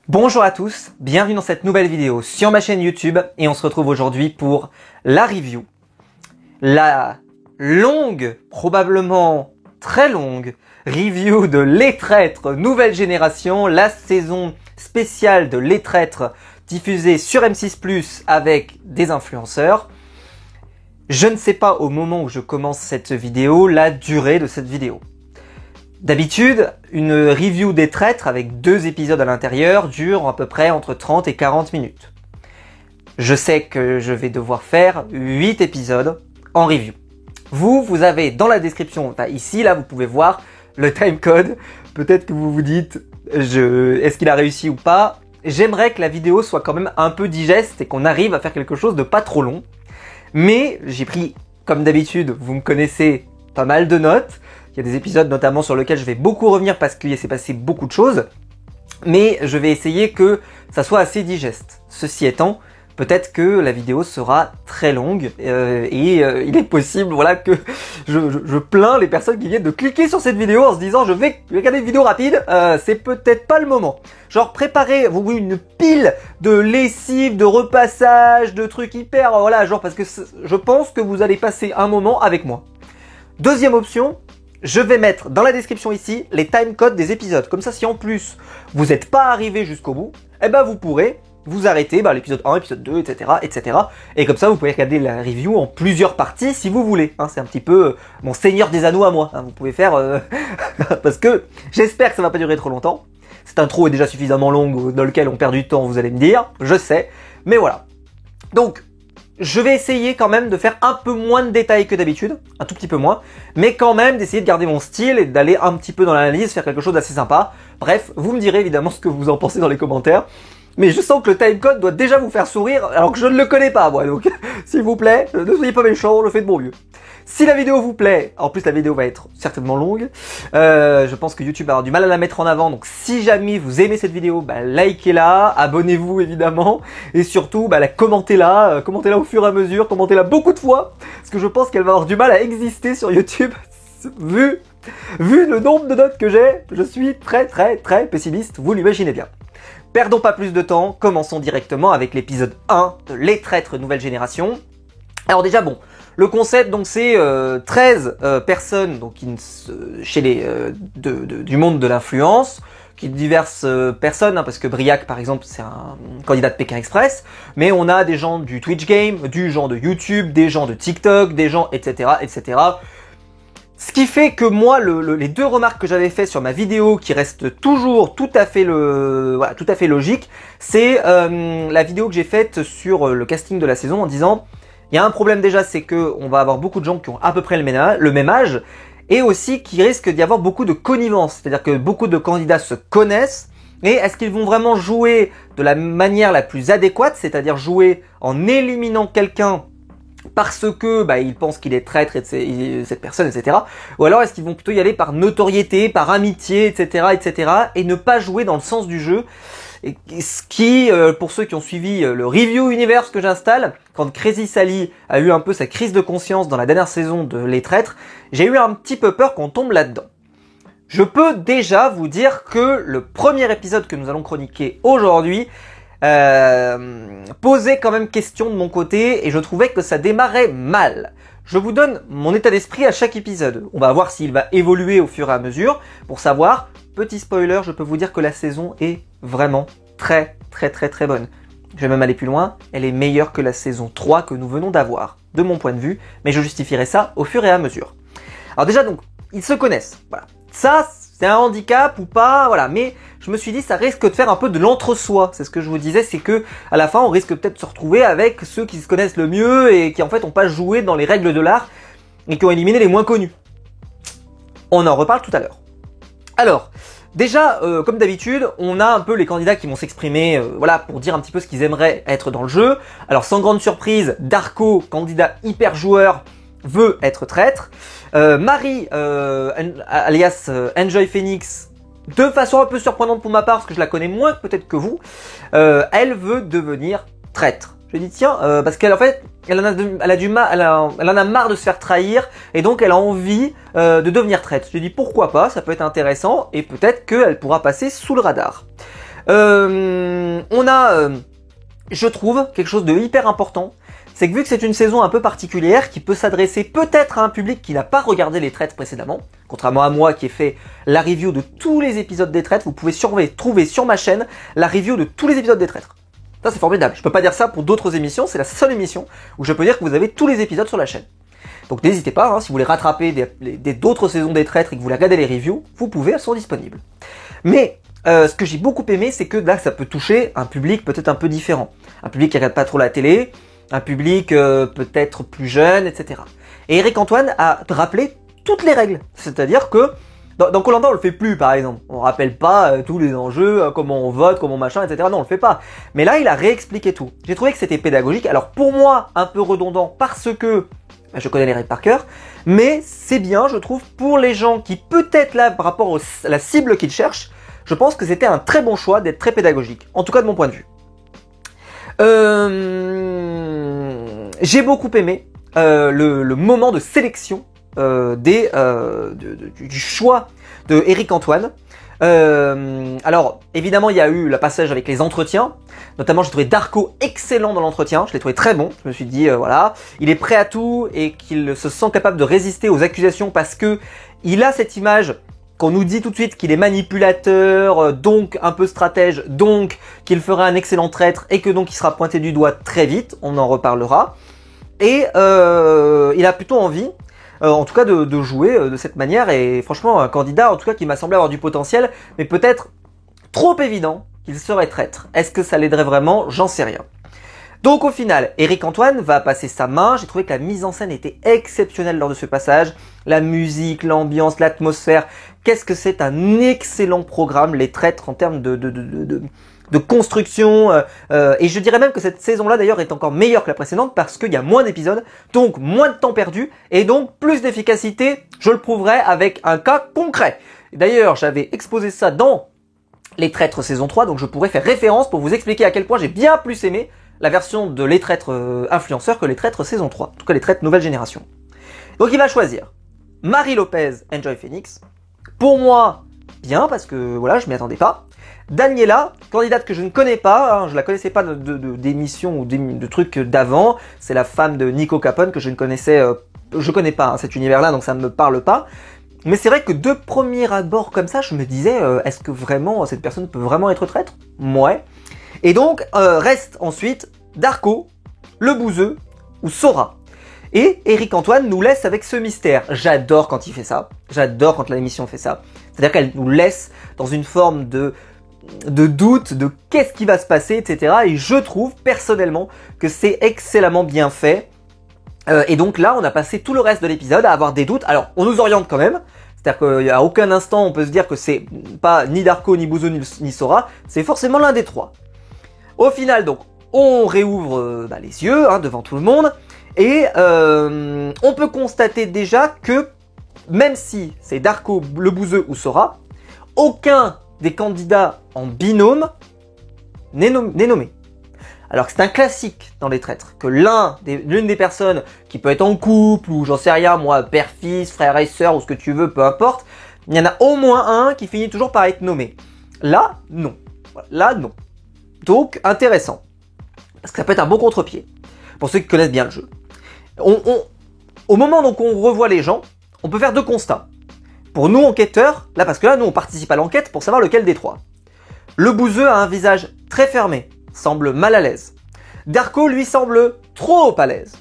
Bonjour à tous, bienvenue dans cette nouvelle vidéo sur ma chaîne YouTube et on se retrouve aujourd'hui pour la review. La longue, probablement très longue, review de Les Traîtres nouvelle génération, la saison spéciale de Les Traîtres diffusée sur M6+ avec des influenceurs. Je ne sais pas au moment où je commence cette vidéo la durée de cette vidéo. D'habitude, une review des Traîtres avec 2 épisodes à l'intérieur dure à peu près entre 30 et 40 minutes. Je sais que je vais devoir faire 8 épisodes en review. Vous avez dans la description, enfin ici, là, vous pouvez voir le timecode. Peut-être que vous vous dites, est-ce qu'il a réussi ou pas? J'aimerais que la vidéo soit quand même un peu digeste et qu'on arrive à faire quelque chose de pas trop long. Mais j'ai pris, comme d'habitude, vous me connaissez, pas mal de notes. Il y a des épisodes notamment sur lesquels je vais beaucoup revenir parce qu'il s'est passé beaucoup de choses. Mais je vais essayer que ça soit assez digeste. Ceci étant, peut-être que la vidéo sera très longue il est possible voilà, que je plains les personnes qui viennent de cliquer sur cette vidéo en se disant je vais regarder une vidéo rapide, c'est peut-être pas le moment. Genre préparez-vous une pile de lessive, de repassage, de trucs hyper, voilà, genre parce que je pense que vous allez passer un moment avec moi. Deuxième option, je vais mettre dans la description ici les timecodes des épisodes. Comme ça, si en plus vous n'êtes pas arrivé jusqu'au bout, eh ben vous pourrez vous arrêter, l'épisode 1, épisode 2, etc., etc. Et comme ça, vous pouvez regarder la review en plusieurs parties si vous voulez. Hein, c'est un petit peu mon Seigneur des Anneaux à moi. Hein, vous pouvez faire... parce que j'espère que ça va pas durer trop longtemps. Cette intro est déjà suffisamment longue dans lequel on perd du temps, vous allez me dire. Je sais. Mais voilà. Donc... je vais essayer quand même de faire un peu moins de détails que d'habitude, un tout petit peu moins, mais quand même d'essayer de garder mon style et d'aller un petit peu dans l'analyse, faire quelque chose d'assez sympa. Bref, vous me direz évidemment ce que vous en pensez dans les commentaires, mais je sens que le timecode doit déjà vous faire sourire alors que je ne le connais pas moi, donc s'il vous plaît, ne soyez pas méchants, on le fait de bon mieux. Si la vidéo vous plaît, en plus la vidéo va être certainement longue, je pense que YouTube va avoir du mal à la mettre en avant, donc si jamais vous aimez cette vidéo, likez-la, abonnez-vous évidemment, et surtout commentez-la au fur et à mesure, commentez-la beaucoup de fois, parce que je pense qu'elle va avoir du mal à exister sur YouTube, vu le nombre de notes que j'ai, je suis très pessimiste, vous l'imaginez bien. Perdons pas plus de temps, commençons directement avec l'épisode 1 de Les Traîtres nouvelle génération. Alors déjà bon, le concept donc c'est 13 personnes donc chez les du monde de l'influence, qui diverses personnes hein, parce que Briac par exemple c'est un candidat de Pékin Express, mais on a des gens du Twitch Game, des gens de YouTube, des gens de TikTok, des gens etc. Ce qui fait que moi, les 2 remarques que j'avais fait sur ma vidéo, qui restent toujours tout à fait logique, c'est la vidéo que j'ai faite sur le casting de la saison en disant il y a un problème déjà, c'est que on va avoir beaucoup de gens qui ont à peu près le même âge, et aussi qu'il risque d'y avoir beaucoup de connivence, c'est-à-dire que beaucoup de candidats se connaissent, et est-ce qu'ils vont vraiment jouer de la manière la plus adéquate, c'est-à-dire jouer en éliminant quelqu'un parce que ils pensent qu'il est traître et cette personne, etc. Ou alors est-ce qu'ils vont plutôt y aller par notoriété, par amitié, etc., et ne pas jouer dans le sens du jeu. Et ce qui, pour ceux qui ont suivi le Review Universe que j'installe, quand Crazy Sally a eu un peu sa crise de conscience dans la dernière saison de Les Traîtres, j'ai eu un petit peu peur qu'on tombe là-dedans. Je peux déjà vous dire que le premier épisode que nous allons chroniquer aujourd'hui posait quand même question de mon côté et je trouvais que ça démarrait mal. Je vous donne mon état d'esprit à chaque épisode. On va voir s'il va évoluer au fur et à mesure pour savoir. Petit spoiler, je peux vous dire que la saison est vraiment très bonne. Je vais même aller plus loin, elle est meilleure que la saison 3 que nous venons d'avoir, de mon point de vue, mais je justifierai ça au fur et à mesure. Alors déjà donc, ils se connaissent, voilà. Ça, c'est un handicap ou pas, voilà, mais je me suis dit ça risque de faire un peu de l'entre-soi, c'est ce que je vous disais, c'est que à la fin on risque peut-être de se retrouver avec ceux qui se connaissent le mieux et qui en fait n'ont pas joué dans les règles de l'art et qui ont éliminé les moins connus. On en reparle tout à l'heure. Alors, déjà, comme d'habitude, on a un peu les candidats qui vont s'exprimer, voilà, pour dire un petit peu ce qu'ils aimeraient être dans le jeu. Alors, sans grande surprise, Darko, candidat hyper joueur, veut être traître. Marie, alias Enjoy Phoenix, de façon un peu surprenante pour ma part, parce que je la connais moins peut-être que vous, elle veut devenir traître. Je lui ai dit tiens, parce qu'elle en fait, elle en a marre de se faire trahir et donc elle a envie de devenir traître. Je lui ai dit pourquoi pas, ça peut être intéressant et peut-être qu'elle pourra passer sous le radar. On a, je trouve, quelque chose de hyper important. C'est que vu que c'est une saison un peu particulière, qui peut s'adresser peut-être à un public qui n'a pas regardé les Traîtres précédemment, contrairement à moi qui ai fait la review de tous les épisodes des Traîtres, vous pouvez trouver sur ma chaîne la review de tous les épisodes des Traîtres. Ça c'est formidable, je peux pas dire ça pour d'autres émissions, c'est la seule émission où je peux dire que vous avez tous les épisodes sur la chaîne. Donc n'hésitez pas, hein, si vous voulez rattraper d'autres saisons des Traîtres et que vous voulez regarder les reviews, vous pouvez, elles sont disponibles. Mais ce que j'ai beaucoup aimé, c'est que là ça peut toucher un public peut-être un peu différent. Un public qui regarde pas trop la télé, un public peut-être plus jeune, etc. Et Eric Antoine a rappelé toutes les règles. C'est-à-dire que dans Koh-Lanta, on le fait plus, par exemple. On rappelle pas tous les enjeux, comment on vote, comment machin, etc. Non, on le fait pas. Mais là, il a réexpliqué tout. J'ai trouvé que c'était pédagogique. Alors pour moi, un peu redondant parce que je connais les règles par cœur, mais c'est bien, je trouve, pour les gens qui peut-être là, par rapport à la cible qu'ils cherchent, je pense que c'était un très bon choix d'être très pédagogique. En tout cas, de mon point de vue. J'ai beaucoup aimé le moment de sélection du choix de Eric Antoine. Alors, évidemment, il y a eu le passage avec les entretiens. Notamment, j'ai trouvé Darko excellent dans l'entretien. Je l'ai trouvé très bon. Je me suis dit, voilà, il est prêt à tout et qu'il se sent capable de résister aux accusations parce que il a cette image qu'on nous dit tout de suite qu'il est manipulateur, donc un peu stratège, donc qu'il fera un excellent traître et que donc il sera pointé du doigt très vite, on en reparlera. Et il a plutôt envie, en tout cas de jouer de cette manière, et franchement un candidat en tout cas qui m'a semblé avoir du potentiel, mais peut-être trop évident qu'il serait traître. Est-ce que ça l'aiderait vraiment? J'en sais rien. Donc au final, Eric Antoine va passer sa main. J'ai trouvé que la mise en scène était exceptionnelle lors de ce passage. La musique, l'ambiance, l'atmosphère. Qu'est-ce que c'est un excellent programme, les Traîtres, en termes de construction. Et je dirais même que cette saison-là, d'ailleurs, est encore meilleure que la précédente parce qu'il y a moins d'épisodes, donc moins de temps perdu, et donc plus d'efficacité. Je le prouverai avec un cas concret. D'ailleurs, j'avais exposé ça dans les Traîtres saison 3, donc je pourrais faire référence pour vous expliquer à quel point j'ai bien plus aimé la version de les Traîtres influenceurs que les Traîtres saison 3, en tout cas les Traîtres nouvelle génération. Donc il va choisir Marie Lopez, Enjoy Phoenix. Pour moi, bien, parce que voilà, je m'y attendais pas. Daniela, candidate que je ne connais pas, hein, je la connaissais pas d'émissions ou de trucs d'avant. C'est la femme de Nico Capone que je ne connaissais, je connais pas hein, cet univers-là, donc ça ne me parle pas. Mais c'est vrai que de premier abord comme ça, je me disais, est-ce que vraiment cette personne peut vraiment être traître? Ouais. Et donc, reste ensuite Darko, le bouseux ou Sora. Et Eric Antoine nous laisse avec ce mystère. J'adore quand il fait ça. J'adore quand l'émission fait ça. C'est-à-dire qu'elle nous laisse dans une forme de doute, de qu'est-ce qui va se passer, etc. Et je trouve personnellement que c'est excellemment bien fait. Et donc là, on a passé tout le reste de l'épisode à avoir des doutes. Alors, on nous oriente quand même. C'est-à-dire qu'à aucun instant, on peut se dire que c'est pas ni Darko, ni Bouzou, ni Sora. C'est forcément l'un des trois. Au final, donc, on réouvre les yeux hein, devant tout le monde. Et on peut constater déjà que, même si c'est Darko, le bouseux ou Sora, aucun des candidats en binôme n'est nommé. Alors que c'est un classique dans les traîtres, que l'une des personnes qui peut être en couple, ou j'en sais rien, moi, père-fils, frère et sœur, ou ce que tu veux, peu importe, il y en a au moins un qui finit toujours par être nommé. Là, non. Là, non. Donc, intéressant. Parce que ça peut être un bon contre-pied, pour ceux qui connaissent bien le jeu. Au moment donc où on revoit les gens, on peut faire deux constats. Pour nous, enquêteurs, là, parce que là, nous, on participe à l'enquête pour savoir lequel des trois. Le bouseux a un visage très fermé, semble mal à l'aise. Darko, lui, semble trop à l'aise.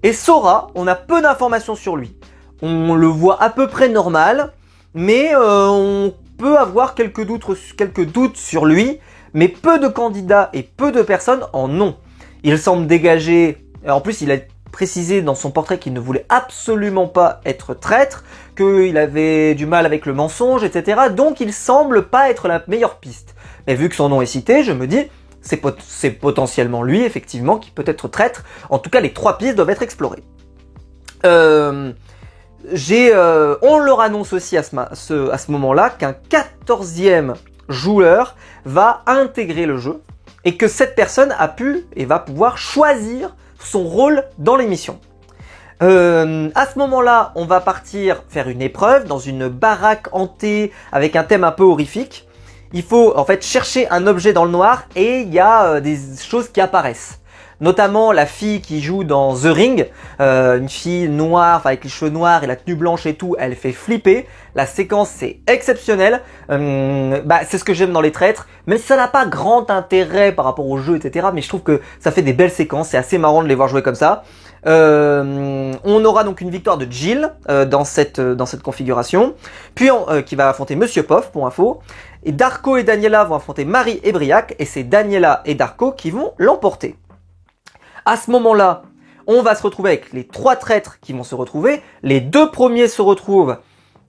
Et Sora, on a peu d'informations sur lui. On le voit à peu près normal, mais on peut avoir quelques doutes sur lui, mais peu de candidats et peu de personnes en ont. Il semble dégager, en plus il a précisé dans son portrait qu'il ne voulait absolument pas être traître, qu'il avait du mal avec le mensonge, etc. Donc il semble pas être la meilleure piste. Mais vu que son nom est cité, je me dis, c'est potentiellement lui, effectivement, qui peut être traître. En tout cas, les trois pistes doivent être explorées. On leur annonce aussi à ce moment-là qu'un 14e joueur va intégrer le jeu et que cette personne a pu et va pouvoir choisir son rôle dans l'émission. À ce moment-là, on va partir faire une épreuve dans une baraque hantée avec un thème un peu horrifique. il faut en fait chercher un objet dans le noir et il y a des choses qui apparaissent. Notamment la fille qui joue dans The Ring, une fille noire, avec les cheveux noirs et la tenue blanche et tout, elle fait flipper. La séquence c'est exceptionnel, c'est ce que j'aime dans les traîtres, même si ça n'a pas grand intérêt par rapport au jeu, etc. Mais je trouve que ça fait des belles séquences, c'est assez marrant de les voir jouer comme ça. On aura donc une victoire de Jill dans cette configuration, puis qui va affronter Monsieur Poff pour info, et Darko et Daniela vont affronter Marie et Briac, et c'est Daniela et Darko qui vont l'emporter. À ce moment-là, on va se retrouver avec les 3 traîtres qui vont se retrouver. Les 2 premiers se retrouvent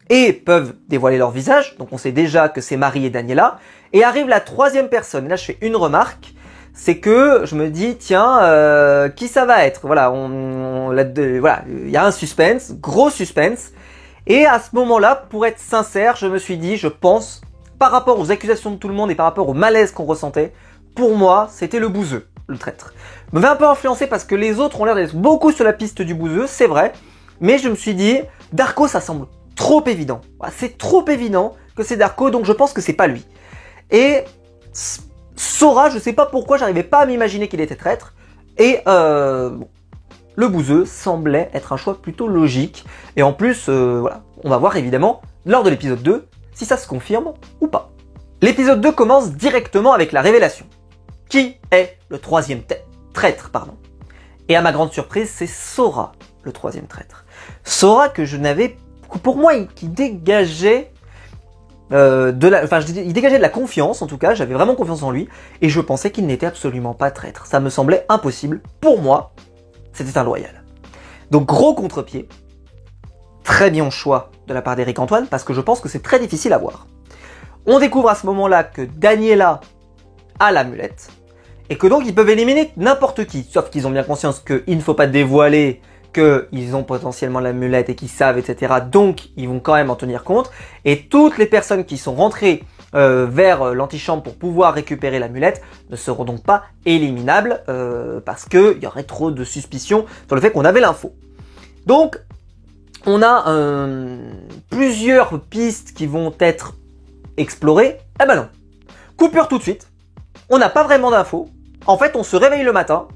et peuvent dévoiler leur visage. Donc on sait déjà que c'est Marie et Daniela. Et arrive la 3e personne. Et là, je fais une remarque. C'est que je me dis, tiens, qui ça va être? Voilà, voilà, il y a un suspense, gros suspense. Et à ce moment-là, pour être sincère, je me suis dit, je pense, par rapport aux accusations de tout le monde et par rapport au malaise qu'on ressentait, pour moi, c'était le bouseux, le traître. Je me fais un peu influencer parce que les autres ont l'air d'être beaucoup sur la piste du bouseux, c'est vrai. Mais je me suis dit, Darko, ça semble trop évident. C'est trop évident que c'est Darko, donc je pense que c'est pas lui. Et Sora, je sais pas pourquoi, j'arrivais pas à m'imaginer qu'il était traître. Et bon, le bouseux semblait être un choix plutôt logique. Et en plus, voilà, on va voir évidemment, lors de l'épisode 2, si ça se confirme ou pas. L'épisode 2 commence directement avec la révélation. Qui est le 3e traître, pardon. Et à ma grande surprise, c'est Sora, le 3e traître. Sora que je n'avais, pour moi, qui dégageait il dégageait de la confiance, en tout cas, j'avais vraiment confiance en lui, et je pensais qu'il n'était absolument pas traître. Ça me semblait impossible. Pour moi, c'était un loyal. Donc gros contre-pied, très bien choix de la part d'Éric Antoine, parce que je pense que c'est très difficile à voir. On découvre à ce moment-là que Daniela a l'amulette, et que donc ils peuvent éliminer n'importe qui, sauf qu'ils ont bien conscience qu'il ne faut pas dévoiler qu'ils ont potentiellement l'amulette et qu'ils savent, etc. Donc ils vont quand même en tenir compte, et toutes les personnes qui sont rentrées vers l'antichambre pour pouvoir récupérer l'amulette ne seront donc pas éliminables, parce qu'il y aurait trop de suspicions sur le fait qu'on avait l'info. Donc on a plusieurs pistes qui vont être explorées. Eh ben non, coupure tout de suite, on n'a pas vraiment d'infos. En fait, on se réveille le matin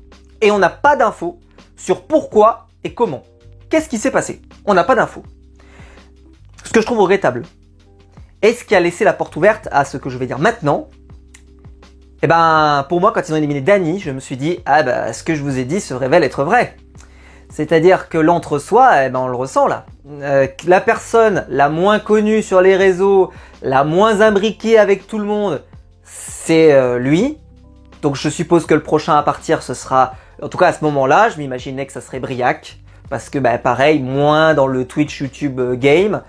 et on n'a pas d'infos sur pourquoi et comment. Qu'est-ce qui s'est passé? On n'a pas d'infos. Ce que je trouve regrettable. Et ce qui a laissé la porte ouverte à ce que je vais dire maintenant, eh ben, pour moi, quand ils ont éliminé Dany, je me suis dit, ah bah, ce que je vous ai dit se révèle être vrai. C'est-à-dire que l'entre-soi, eh ben, on le ressent là. La personne la moins connue sur les réseaux, la moins imbriquée avec tout le monde, c'est lui. Donc je suppose que le prochain à partir, ce sera... En tout cas, à ce moment-là, je m'imaginais que ça serait Briac. Parce que, bah, pareil, moins dans le Twitch, YouTube game.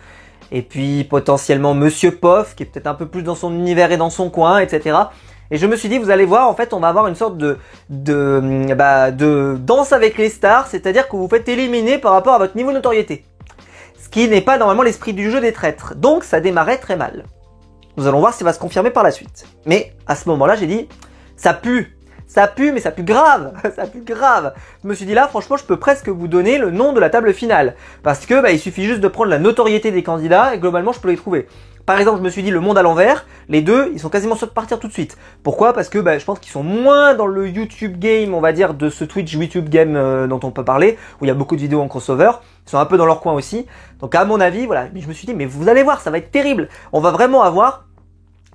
Et puis, potentiellement, Monsieur Poff, qui est peut-être un peu plus dans son univers et dans son coin, etc. Et je me suis dit, vous allez voir, en fait, on va avoir une sorte de danse avec les stars. C'est-à-dire que vous faites éliminer par rapport à votre niveau de notoriété. Ce qui n'est pas normalement l'esprit du jeu des traîtres. Donc, ça démarrait très mal. Nous allons voir si ça va se confirmer par la suite. Mais, à ce moment-là, j'ai dit... Ça pue, mais ça pue grave, ça pue grave. Je me suis dit là, franchement, je peux presque vous donner le nom de la table finale. Parce que, il suffit juste de prendre la notoriété des candidats et globalement, je peux les trouver. Par exemple, je me suis dit le monde à l'envers, les deux, ils sont quasiment sûrs de partir tout de suite. Pourquoi? Parce que, je pense qu'ils sont moins dans le YouTube game, on va dire, de ce Twitch YouTube game dont on peut parler, où il y a beaucoup de vidéos en crossover. Ils sont un peu dans leur coin aussi. Donc, à mon avis, voilà. Mais je me suis dit, mais vous allez voir, ça va être terrible. On va vraiment avoir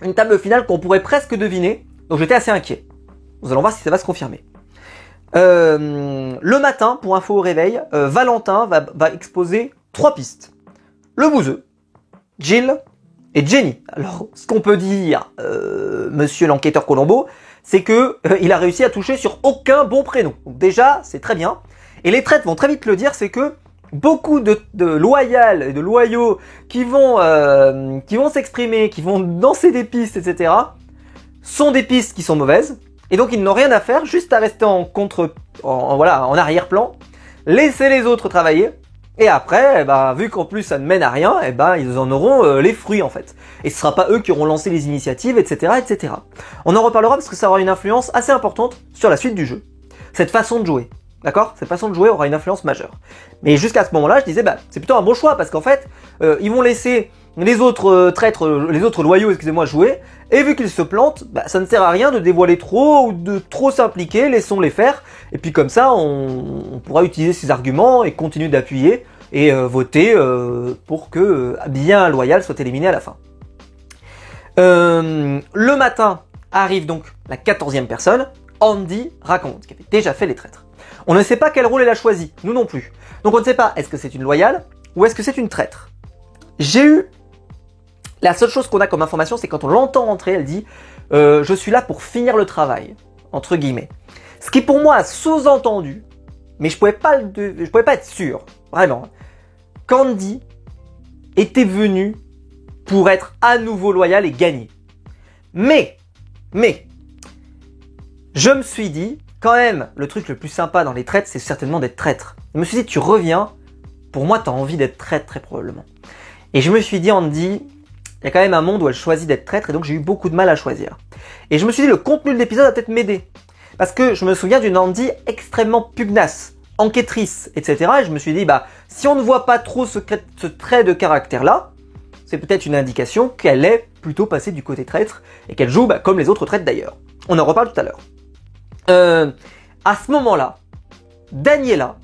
une table finale qu'on pourrait presque deviner. Donc j'étais assez inquiet. Nous allons voir si ça va se confirmer. Le matin, pour info au réveil, Valentin va exposer 3 pistes. Le bouseux, Jill et Jenny. Alors, ce qu'on peut dire, monsieur l'enquêteur Colombo, c'est que il a réussi à toucher sur aucun bon prénom. Donc déjà, c'est très bien. Et les traîtres vont très vite le dire, c'est que beaucoup de loyales et de loyaux qui vont s'exprimer, qui vont danser des pistes, etc., sont des pistes qui sont mauvaises, et donc ils n'ont rien à faire, juste à rester en arrière-plan, laisser les autres travailler, et après, vu qu'en plus ça ne mène à rien, ils en auront les fruits en fait. Et ce sera pas eux qui auront lancé les initiatives, etc., etc. On en reparlera parce que ça aura une influence assez importante sur la suite du jeu. Cette façon de jouer, d'accord? Cette façon de jouer aura une influence majeure. Mais jusqu'à ce moment-là, je disais, c'est plutôt un bon choix, parce qu'en fait, ils vont laisser les autres traîtres, les autres loyaux, excusez-moi, jouaient. Et vu qu'ils se plantent, bah, ça ne sert à rien de dévoiler trop ou de trop s'impliquer, laissons-les faire. Et puis comme ça, on pourra utiliser ces arguments et continuer d'appuyer et voter pour que bien loyal soit éliminé à la fin. Le matin arrive donc la 14e personne, Andy raconte, qui avait déjà fait les traîtres. On ne sait pas quel rôle elle a choisi, nous non plus. Donc on ne sait pas, est-ce que c'est une loyale ou est-ce que c'est une traître. J'ai eu... La seule chose qu'on a comme information, c'est quand on l'entend rentrer, elle dit « Je suis là pour finir le travail », entre guillemets. Ce qui pour moi a sous-entendu, mais je pouvais pas être sûr, vraiment, qu'Andy était venu pour être à nouveau loyal et gagner. Mais, je me suis dit, quand même, le truc le plus sympa dans les traîtres, c'est certainement d'être traître. Je me suis dit, tu reviens, pour moi, t'as envie d'être traître, très probablement. Et je me suis dit, Andy, il y a quand même un monde où elle choisit d'être traître, et donc j'ai eu beaucoup de mal à choisir. Et je me suis dit, le contenu de l'épisode va peut-être m'aider. Parce que je me souviens d'une Andy extrêmement pugnace, enquêtrice, etc. Et je me suis dit, bah, si on ne voit pas trop ce trait de caractère-là, c'est peut-être une indication qu'elle est plutôt passée du côté traître, et qu'elle joue bah, comme les autres traîtres d'ailleurs. On en reparle tout à l'heure. À ce moment-là, Daniela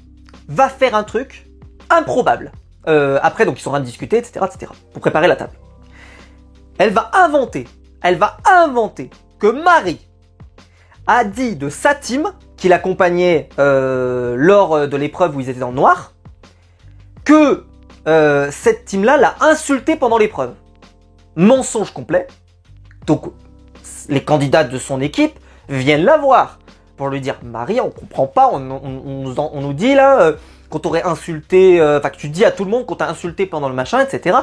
va faire un truc improbable. Après, donc ils sont en train de discuter, etc., pour préparer la table. Elle va inventer que Marie a dit de sa team, qui l'accompagnait lors de l'épreuve où ils étaient dans le noir, que cette team-là l'a insulté pendant l'épreuve. Mensonge complet. Donc, les candidats de son équipe viennent la voir pour lui dire « Marie, on comprend pas, on nous dit là qu'on t'aurait insulté, enfin que tu dis à tout le monde qu'on t'a insulté pendant le machin, etc. »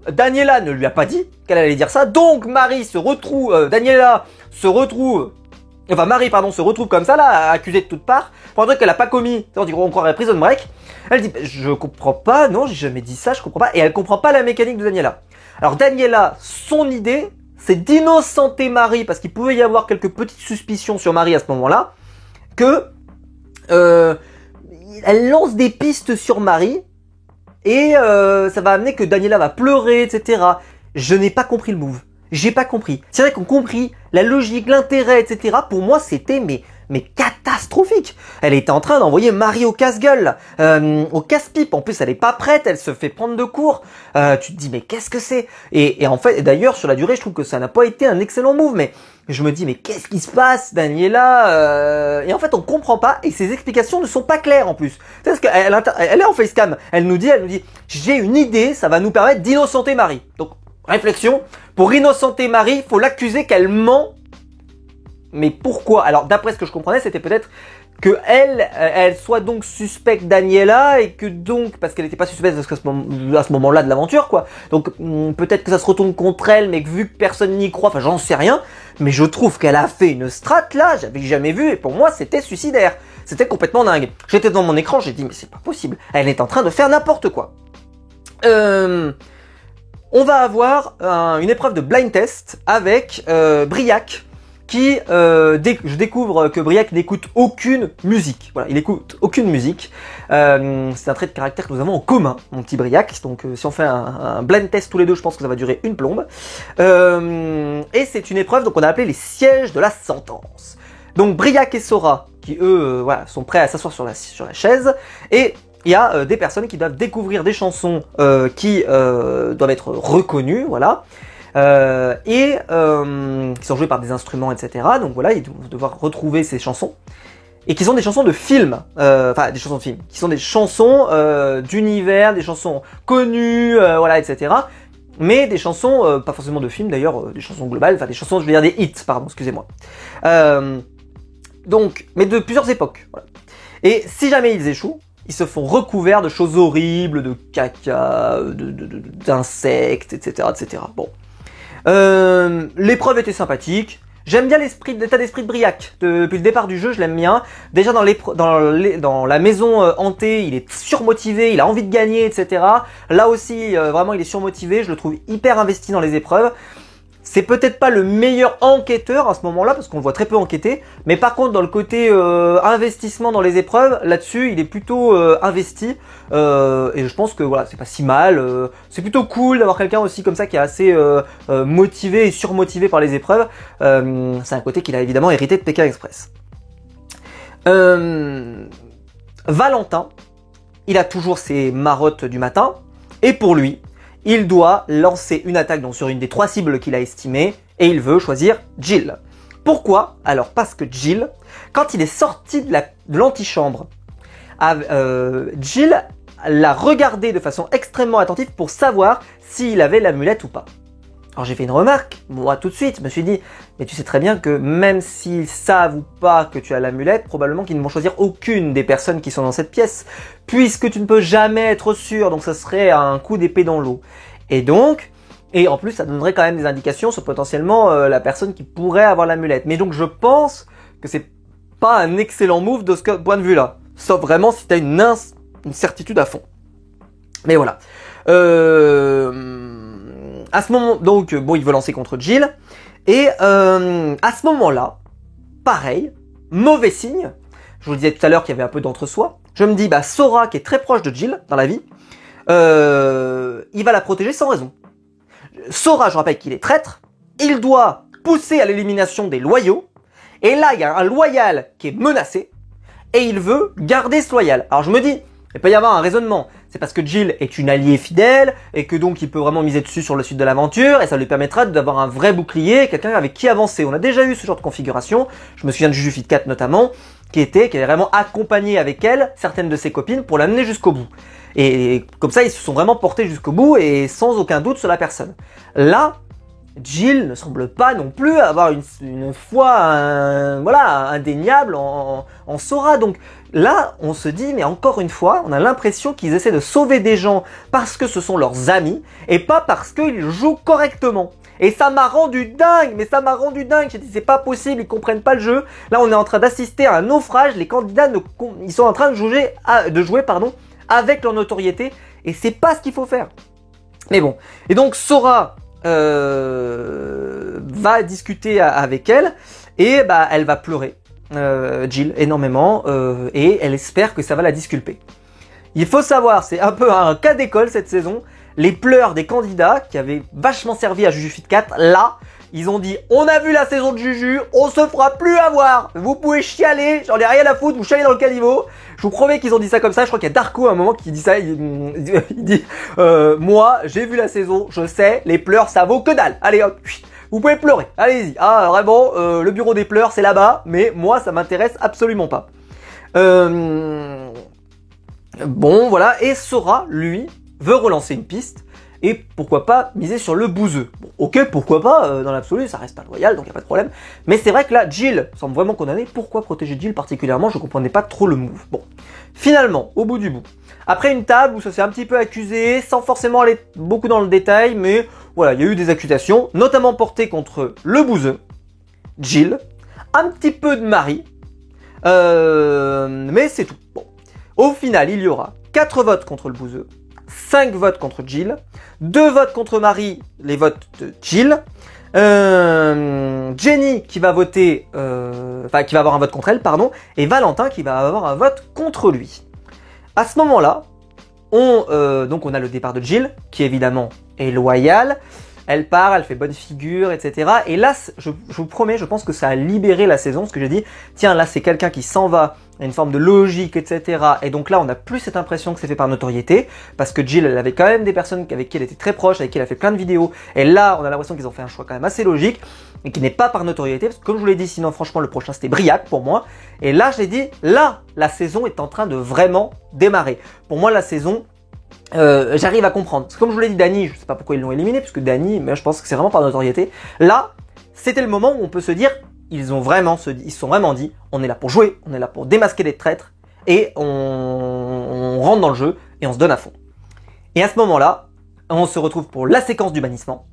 Daniela ne lui a pas dit qu'elle allait dire ça, donc Marie se retrouve comme ça là, accusée de toutes parts, pour un truc qu'elle a pas commis, on dirait on croirait Prison Break. Elle dit je comprends pas, non j'ai jamais dit ça, je comprends pas, et elle comprend pas la mécanique de Daniela. Alors Daniela, son idée, c'est d'innocenter Marie, parce qu'il pouvait y avoir quelques petites suspicions sur Marie à ce moment-là, que elle lance des pistes sur Marie, et ça va amener que Daniela va pleurer, etc. Je n'ai pas compris le move. J'ai pas compris. C'est vrai qu'on compris la logique, l'intérêt, etc. Pour moi, c'était mais catastrophique. Elle était en train d'envoyer Marie au casse-gueule, au casse-pipe. En plus, elle est pas prête, elle se fait prendre de court. Tu te dis, mais qu'est-ce que c'est ? Et en fait, d'ailleurs, sur la durée, je trouve que ça n'a pas été un excellent move, mais je me dis, mais qu'est-ce qui se passe, Daniela ? Et en fait, on comprend pas, et ses explications ne sont pas claires en plus. Parce qu'elle est en facecam, elle nous dit, j'ai une idée, ça va nous permettre d'innocenter Marie. Donc, réflexion, pour innocenter Marie, faut l'accuser qu'elle ment. Mais pourquoi ? Alors, d'après ce que je comprenais, c'était peut-être que elle soit donc suspecte Daniela, et que donc, parce qu'elle n'était pas suspecte à ce moment-là de l'aventure, quoi. Donc, peut-être que ça se retourne contre elle, mais que vu que personne n'y croit, enfin, j'en sais rien. Mais je trouve qu'elle a fait une strat, là, j'avais jamais vu, et pour moi, c'était suicidaire. C'était complètement dingue. J'étais devant mon écran, j'ai dit, mais c'est pas possible. Elle est en train de faire n'importe quoi. On va avoir une épreuve de blind test avec Briac, qui, je découvre que Briac n'écoute aucune musique. Voilà, il écoute aucune musique. C'est un trait de caractère que nous avons en commun, mon petit Briac. Donc, si on fait un blind test tous les deux, je pense que ça va durer une plombe. Et c'est une épreuve, donc on a appelé les sièges de la sentence. Donc, Briac et Sora, qui eux, voilà, sont prêts à s'asseoir sur la chaise, et il y a des personnes qui doivent découvrir des chansons qui doivent être reconnues, voilà. Qui sont joués par des instruments, etc. Donc voilà, ils vont devoir retrouver ces chansons. Et qui sont des chansons de films, enfin des chansons de films, qui sont des chansons d'univers, des chansons connues, voilà, etc. Mais des chansons, pas forcément de films d'ailleurs, des chansons globales, enfin des chansons, je veux dire des hits, pardon, excusez-moi. Donc, mais de plusieurs époques, voilà. Et si jamais ils échouent, ils se font recouverts de choses horribles, de caca, d'insectes, etc., etc. Bon. L'épreuve était sympathique. J'aime bien l'état d'esprit de Briac. Depuis le départ du jeu, je l'aime bien. Déjà dans la maison hantée, il est surmotivé, il a envie de gagner, etc. Là aussi, vraiment, il est surmotivé. Je le trouve hyper investi dans les épreuves. C'est peut-être pas le meilleur enquêteur à ce moment-là, parce qu'on le voit très peu enquêter, mais par contre dans le côté investissement dans les épreuves, là-dessus il est plutôt investi, et je pense que voilà, c'est pas si mal, c'est plutôt cool d'avoir quelqu'un aussi comme ça qui est assez motivé et surmotivé par les épreuves. C'est un côté qu'il a évidemment hérité de Pékin Express. Valentin, il a toujours ses marottes du matin, et pour lui, il doit lancer une attaque donc sur une des 3 cibles qu'il a estimées, et il veut choisir Jill. Pourquoi? Alors parce que Jill, quand il est sorti de l'antichambre, Jill l'a regardé de façon extrêmement attentive pour savoir s'il avait l'amulette ou pas. Alors j'ai fait une remarque, moi tout de suite, je me suis dit, mais tu sais très bien que même s'ils savent ou pas que tu as l'amulette, probablement qu'ils ne vont choisir aucune des personnes qui sont dans cette pièce, puisque tu ne peux jamais être sûr, donc ça serait un coup d'épée dans l'eau. Et donc, et en plus ça donnerait quand même des indications sur potentiellement la personne qui pourrait avoir l'amulette. Mais donc je pense que c'est pas un excellent move de ce point de vue-là, sauf vraiment si tu as une certitude à fond. Mais voilà. À ce moment, donc, bon, il veut lancer contre Jill. Et à ce moment-là, pareil, mauvais signe. Je vous le disais tout à l'heure qu'il y avait un peu d'entre-soi. Je me dis, bah, Sora, qui est très proche de Jill dans la vie, il va la protéger sans raison. Sora, je rappelle qu'il est traître. Il doit pousser à l'élimination des loyaux. Et là, il y a un loyal qui est menacé. Et il veut garder ce loyal. Alors je me dis, il peut y avoir un raisonnement. C'est parce que Jill est une alliée fidèle et que donc il peut vraiment miser dessus sur la suite de l'aventure et ça lui permettra d'avoir un vrai bouclier, quelqu'un avec qui avancer. On a déjà eu ce genre de configuration. Je me souviens de Jujufit 4 notamment, qui avait vraiment accompagné avec elle certaines de ses copines pour l'amener jusqu'au bout. Et comme ça, ils se sont vraiment portés jusqu'au bout et sans aucun doute sur la personne. Là, Jill ne semble pas non plus avoir une foi indéniable en Sora. Donc là, on se dit, mais encore une fois, on a l'impression qu'ils essaient de sauver des gens parce que ce sont leurs amis et pas parce qu'ils jouent correctement. Et ça m'a rendu dingue, mais ça m'a rendu dingue. J'ai dit, c'est pas possible, ils comprennent pas le jeu. Là, on est en train d'assister à un naufrage. Les candidats, ils sont en train de jouer avec leur notoriété et c'est pas ce qu'il faut faire. Mais bon. Et donc, Sora va discuter avec elle et bah elle va pleurer Jill énormément et elle espère que ça va la disculper. Il faut savoir, c'est un peu un cas d'école cette saison, les pleurs des candidats qui avaient vachement servi à Jujufit 4, là ils ont dit on a vu la saison de Juju, on se fera plus avoir, vous pouvez chialer, j'en ai rien à foutre, vous chialez dans le caniveau. Je vous promets qu'ils ont dit ça comme ça. Je crois qu'il y a Darko à un moment qui dit ça, il dit moi j'ai vu la saison, je sais, les pleurs ça vaut que dalle, allez hop, vous pouvez pleurer, allez-y. Ah vraiment, le bureau des pleurs c'est là-bas, mais moi ça m'intéresse absolument pas. Bon voilà, et Sora lui veut relancer une piste. Et pourquoi pas miser sur le bouseux. Bon, ok, pourquoi pas, dans l'absolu, ça reste pas loyal, donc y a pas de problème. Mais c'est vrai que là, Jill semble vraiment condamnée. Pourquoi protéger Jill particulièrement? Je comprenais pas trop le move. Bon, finalement, au bout du bout, après une table où ça s'est un petit peu accusé, sans forcément aller beaucoup dans le détail, mais voilà, il y a eu des accusations, notamment portées contre le bouseux, Jill, un petit peu de Marie, mais c'est tout. Bon, au final, il y aura 4 votes contre le bouseux, 5 votes contre Jill, 2 votes contre Marie, les votes de Jill, Jenny qui va voter, qui va avoir un vote contre elle, pardon, et Valentin qui va avoir un vote contre lui. À ce moment-là, donc on a le départ de Jill, qui évidemment est loyale, elle part, elle fait bonne figure, etc. Et là, je vous promets, je pense que ça a libéré la saison, parce que j'ai dit, tiens, là c'est quelqu'un qui s'en va, il y a une forme de logique, etc. Et donc là, on n'a plus cette impression que c'est fait par notoriété, parce que Jill, elle avait quand même des personnes avec qui elle était très proche, avec qui elle a fait plein de vidéos. Et là, on a l'impression qu'ils ont fait un choix quand même assez logique, et qui n'est pas par notoriété, parce que comme je vous l'ai dit, sinon franchement, le prochain c'était Briac pour moi. Et là, j'ai dit, là, la saison est en train de vraiment démarrer. Pour moi, la saison... j'arrive à comprendre. Comme je vous l'ai dit, Dany, je sais pas pourquoi ils l'ont éliminé, parce que Dany, mais je pense que c'est vraiment par notoriété. Là, c'était le moment où on peut se dire, ils se sont vraiment dit, on est là pour jouer, on est là pour démasquer les traîtres, et on rentre dans le jeu, et on se donne à fond. Et à ce moment-là, on se retrouve pour la séquence du bannissement,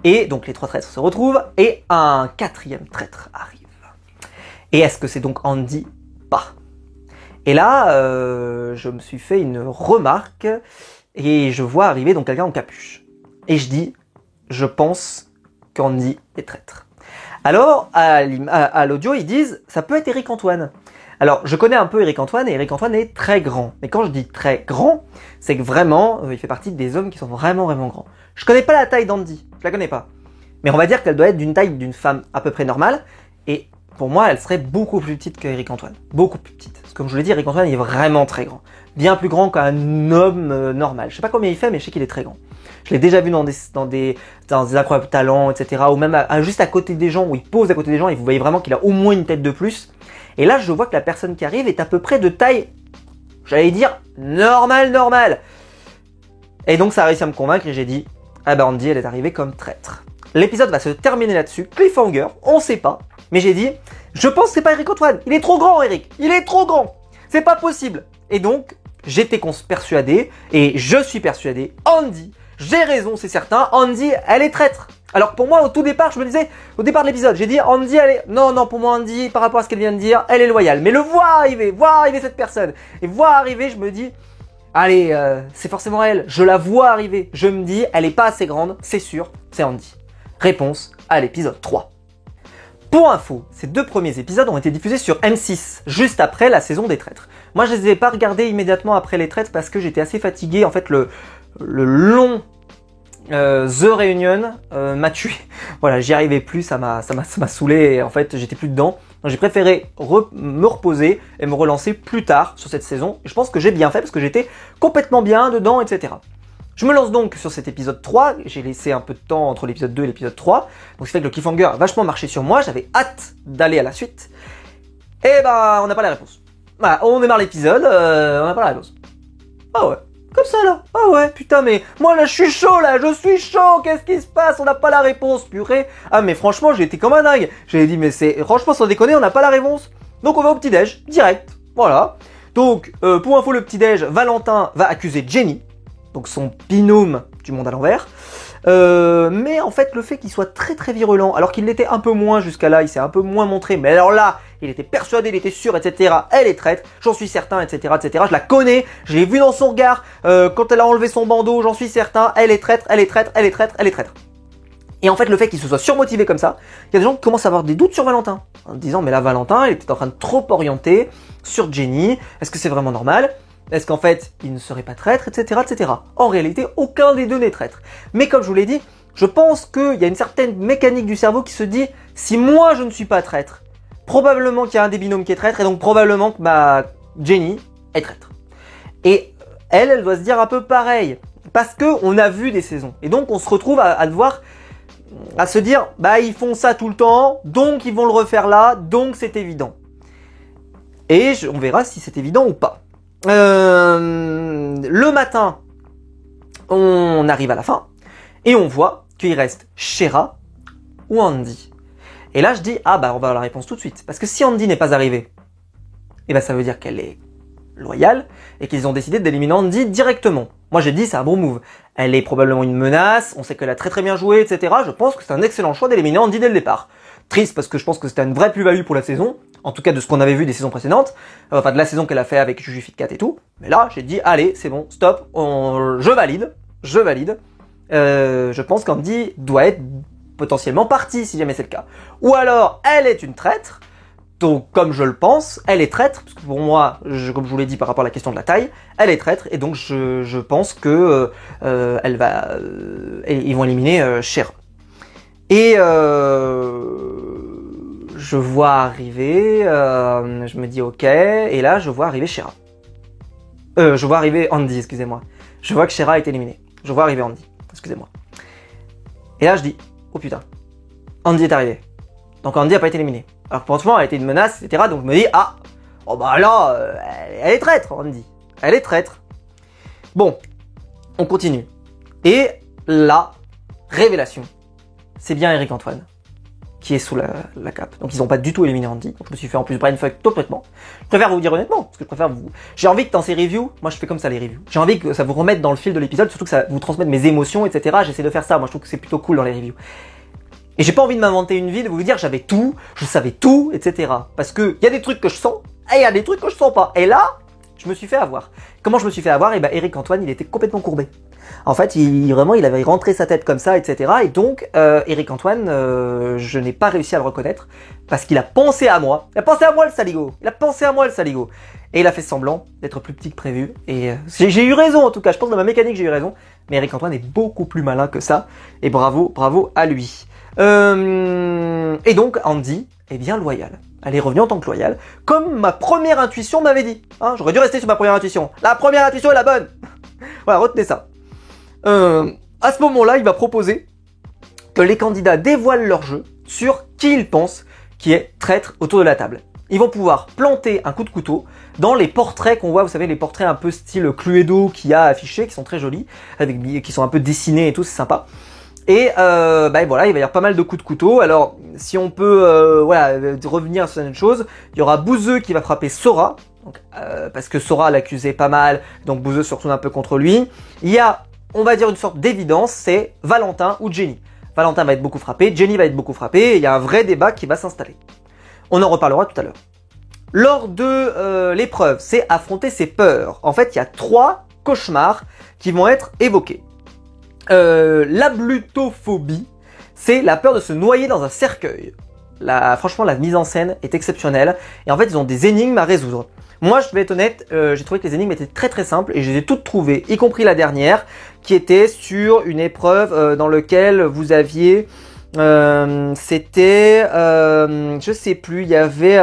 et donc les 3 traîtres se retrouvent, et un 4e traître arrive. Et est-ce que c'est donc Andy? Pas. Et là, je me suis fait une remarque et je vois arriver donc quelqu'un en capuche. Et je dis, je pense qu'Andy est traître. Alors, à l'audio, ils disent, ça peut être Eric Antoine. Alors, je connais un peu Eric Antoine, et Eric Antoine est très grand. Mais quand je dis très grand, c'est que vraiment, il fait partie des hommes qui sont vraiment, vraiment grands. Je connais pas la taille d'Andy, je la connais pas. Mais on va dire qu'elle doit être d'une taille d'une femme à peu près normale, et pour moi, elle serait beaucoup plus petite qu'Eric Antoine. Beaucoup plus petite. Parce que comme je vous l'ai dit, Eric Antoine il est vraiment très grand. Bien plus grand qu'un homme normal. Je sais pas combien il fait, mais je sais qu'il est très grand. Je l'ai déjà vu dans des incroyables talents, etc. Ou même juste à côté des gens, où il pose à côté des gens, et vous voyez vraiment qu'il a au moins une tête de plus. Et là, je vois que la personne qui arrive est à peu près de taille, j'allais dire, normale. Et donc, ça a réussi à me convaincre, et j'ai dit, ah bah Andy, elle est arrivée comme traître. L'épisode va se terminer là-dessus, cliffhanger, on sait pas. Mais j'ai dit, je pense que c'est pas Eric Antoine. Il est trop grand, Eric. Il est trop grand. C'est pas possible. Et donc, j'étais persuadé, et je suis persuadé, Andy, j'ai raison, c'est certain, Andy, elle est traître. Alors pour moi, au tout départ, je me disais, au départ de l'épisode, j'ai dit, Andy, elle est... Non, pour moi, Andy, par rapport à ce qu'elle vient de dire, elle est loyale. Mais voir arriver cette personne, et voir arriver, je me dis, allez, c'est forcément elle. Je la vois arriver. Je me dis, elle est pas assez grande, c'est sûr, c'est Andy. Réponse à l'épisode 3. Pour info, ces 2 premiers épisodes ont été diffusés sur M6, juste après la saison des traîtres. Moi, je les ai pas regardés immédiatement après les traîtres parce que j'étais assez fatigué. En fait, le long The Reunion m'a tué. Voilà, j'y arrivais plus, ça m'a saoulé et en fait, j'étais plus dedans. Donc, j'ai préféré me reposer et me relancer plus tard sur cette saison. Et je pense que j'ai bien fait parce que j'étais complètement bien dedans, etc. Je me lance donc sur cet épisode 3, j'ai laissé un peu de temps entre l'épisode 2 et l'épisode 3, donc c'est fait que le cliffhanger a vachement marché sur moi, j'avais hâte d'aller à la suite, et bah on n'a pas la réponse. Voilà, on démarre l'épisode, on n'a pas la réponse. Ah ouais, comme ça là, ah ouais, putain mais moi là je suis chaud, qu'est-ce qui se passe, on n'a pas la réponse, purée. Ah mais franchement j'ai été comme un dingue, j'ai dit mais c'est, franchement sans déconner on n'a pas la réponse. Donc on va au petit-déj, direct, voilà. Donc pour info le petit-déj, Valentin va accuser Jenny, donc son binôme du monde à l'envers. Mais en fait, le fait qu'il soit très très virulent, alors qu'il l'était un peu moins jusqu'à là, il s'est un peu moins montré, mais alors là, il était persuadé, il était sûr, etc. Elle est traître, j'en suis certain, etc., etc. Je la connais, je l'ai vu dans son regard, quand elle a enlevé son bandeau, j'en suis certain, elle est traître. Et en fait, le fait qu'il se soit surmotivé comme ça, il y a des gens qui commencent à avoir des doutes sur Valentin, en disant, mais là, Valentin, il était en train de trop orienter sur Jenny, est-ce que c'est vraiment normal ? Est-ce qu'en fait, il ne serait pas traître, etc., etc. En réalité, aucun des deux n'est traître. Mais comme je vous l'ai dit, je pense qu'il y a une certaine mécanique du cerveau qui se dit, si moi je ne suis pas traître, probablement qu'il y a un des binômes qui est traître, et donc probablement que Jenny est traître. Et elle doit se dire un peu pareil, parce qu'on a vu des saisons. Et donc on se retrouve à devoir, à se dire, ils font ça tout le temps, donc ils vont le refaire là, donc c'est évident. Et on verra si c'est évident ou pas. Le matin, on arrive à la fin et on voit qu'il reste Shera ou Andy. Et là, je dis, on va avoir la réponse tout de suite. Parce que si Andy n'est pas arrivée, ça veut dire qu'elle est loyale et qu'ils ont décidé d'éliminer Andy directement. Moi, j'ai dit, c'est un bon move. Elle est probablement une menace, on sait qu'elle a très très bien joué, etc. Je pense que c'est un excellent choix d'éliminer Andy dès le départ. Triste parce que je pense que c'était une vraie plus-value pour la saison. En tout cas, de ce qu'on avait vu des saisons précédentes. Enfin, de la saison qu'elle a fait avec Juju Fit Cat et tout. Mais là, j'ai dit, allez, c'est bon, stop, je valide. Je pense qu'Andy doit être potentiellement partie, si jamais c'est le cas. Ou alors, elle est une traître. Donc, comme je le pense, elle est traître. Parce que pour moi, comme je vous l'ai dit par rapport à la question de la taille, elle est traître. Et donc, je pense que ils vont éliminer Shera. Et je vois arriver, je me dis ok, et là je vois arriver Shera. Je vois arriver Andy, excusez-moi. Je vois que Shera est éliminée. Je vois arriver Andy, excusez-moi. Et là je dis, oh putain, Andy est arrivé. Donc Andy a pas été éliminée. Alors franchement elle a été une menace, etc. Donc je me dis, elle est traître Andy. Elle est traître. Bon, on continue. Et la révélation, c'est bien Eric Antoine qui est sous la cape. Donc ils n'ont pas du tout éliminé Andy. Donc je me suis fait en plus brainfuck complètement. Je préfère vous dire honnêtement, parce que j'ai envie que dans ces reviews, moi je fais comme ça les reviews. J'ai envie que ça vous remette dans le fil de l'épisode, surtout que ça vous transmette mes émotions, etc. J'essaie de faire ça, moi je trouve que c'est plutôt cool dans les reviews. Et j'ai pas envie de m'inventer une vie, de vous dire j'avais tout, je savais tout, etc. Parce que y a des trucs que je sens, et il y a des trucs que je sens pas. Et là, je me suis fait avoir. Comment je me suis fait avoir? Eric Antoine, il était complètement courbé. En fait, vraiment, il avait rentré sa tête comme ça, etc. Et donc, Éric Antoine, je n'ai pas réussi à le reconnaître parce qu'il a pensé à moi. Il a pensé à moi, le saligo. Il a pensé à moi, le saligo. Et il a fait semblant d'être plus petit que prévu. Et j'ai eu raison, en tout cas. Je pense que dans ma mécanique, j'ai eu raison. Mais Éric Antoine est beaucoup plus malin que ça. Et bravo à lui. Et donc, Andy est bien loyal. Elle est revenue en tant que loyale, comme ma première intuition m'avait dit. Hein, j'aurais dû rester sur ma première intuition. La première intuition est la bonne. Voilà, retenez ça. À ce moment-là, il va proposer que les candidats dévoilent leur jeu sur qui ils pensent qui est traître autour de la table. Ils vont pouvoir planter un coup de couteau dans les portraits qu'on voit, vous savez, les portraits un peu style Cluedo qu'il y a affichés, qui sont très jolis, qui sont un peu dessinés et tout, c'est sympa. Et voilà, il va y avoir pas mal de coups de couteau. Alors, si on peut revenir sur une chose, il y aura Bouzeux qui va frapper Sora, donc, parce que Sora l'accusait pas mal, donc Bouzeux se retourne un peu contre lui. Il y a, on va dire, une sorte d'évidence, c'est Valentin ou Jenny. Valentin va être beaucoup frappé, Jenny va être beaucoup frappée, et il y a un vrai débat qui va s'installer. On en reparlera tout à l'heure. Lors de l'épreuve, c'est affronter ses peurs. En fait, il y a 3 cauchemars qui vont être évoqués. L'ablutophobie, c'est la peur de se noyer dans un cercueil. Franchement, la mise en scène est exceptionnelle. Et en fait, ils ont des énigmes à résoudre. Moi, je vais être honnête, j'ai trouvé que les énigmes étaient très très simples et je les ai toutes trouvées, y compris la dernière, qui était sur une épreuve dans laquelle vous aviez... c'était... je sais plus, il y avait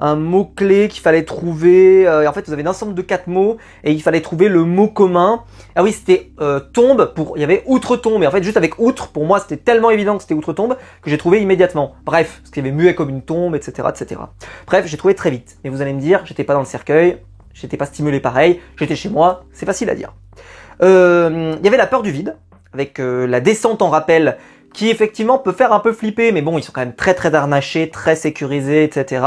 un mot-clé qu'il fallait trouver. Et en fait, vous avez un ensemble de 4 mots et il fallait trouver le mot commun. Ah oui, c'était tombe, il y avait outre-tombe. Et en fait, juste avec outre, pour moi, c'était tellement évident que c'était outre-tombe que j'ai trouvé immédiatement. Bref, parce qu'il y avait muet comme une tombe, etc., etc. Bref, j'ai trouvé très vite. Et vous allez me dire, j'étais pas dans le cercueil, j'étais pas stimulé pareil, j'étais chez moi, c'est facile à dire. Il y avait la peur du vide, avec la descente en rappel, qui effectivement peut faire un peu flipper, mais bon, ils sont quand même très très harnachés, très sécurisés, etc.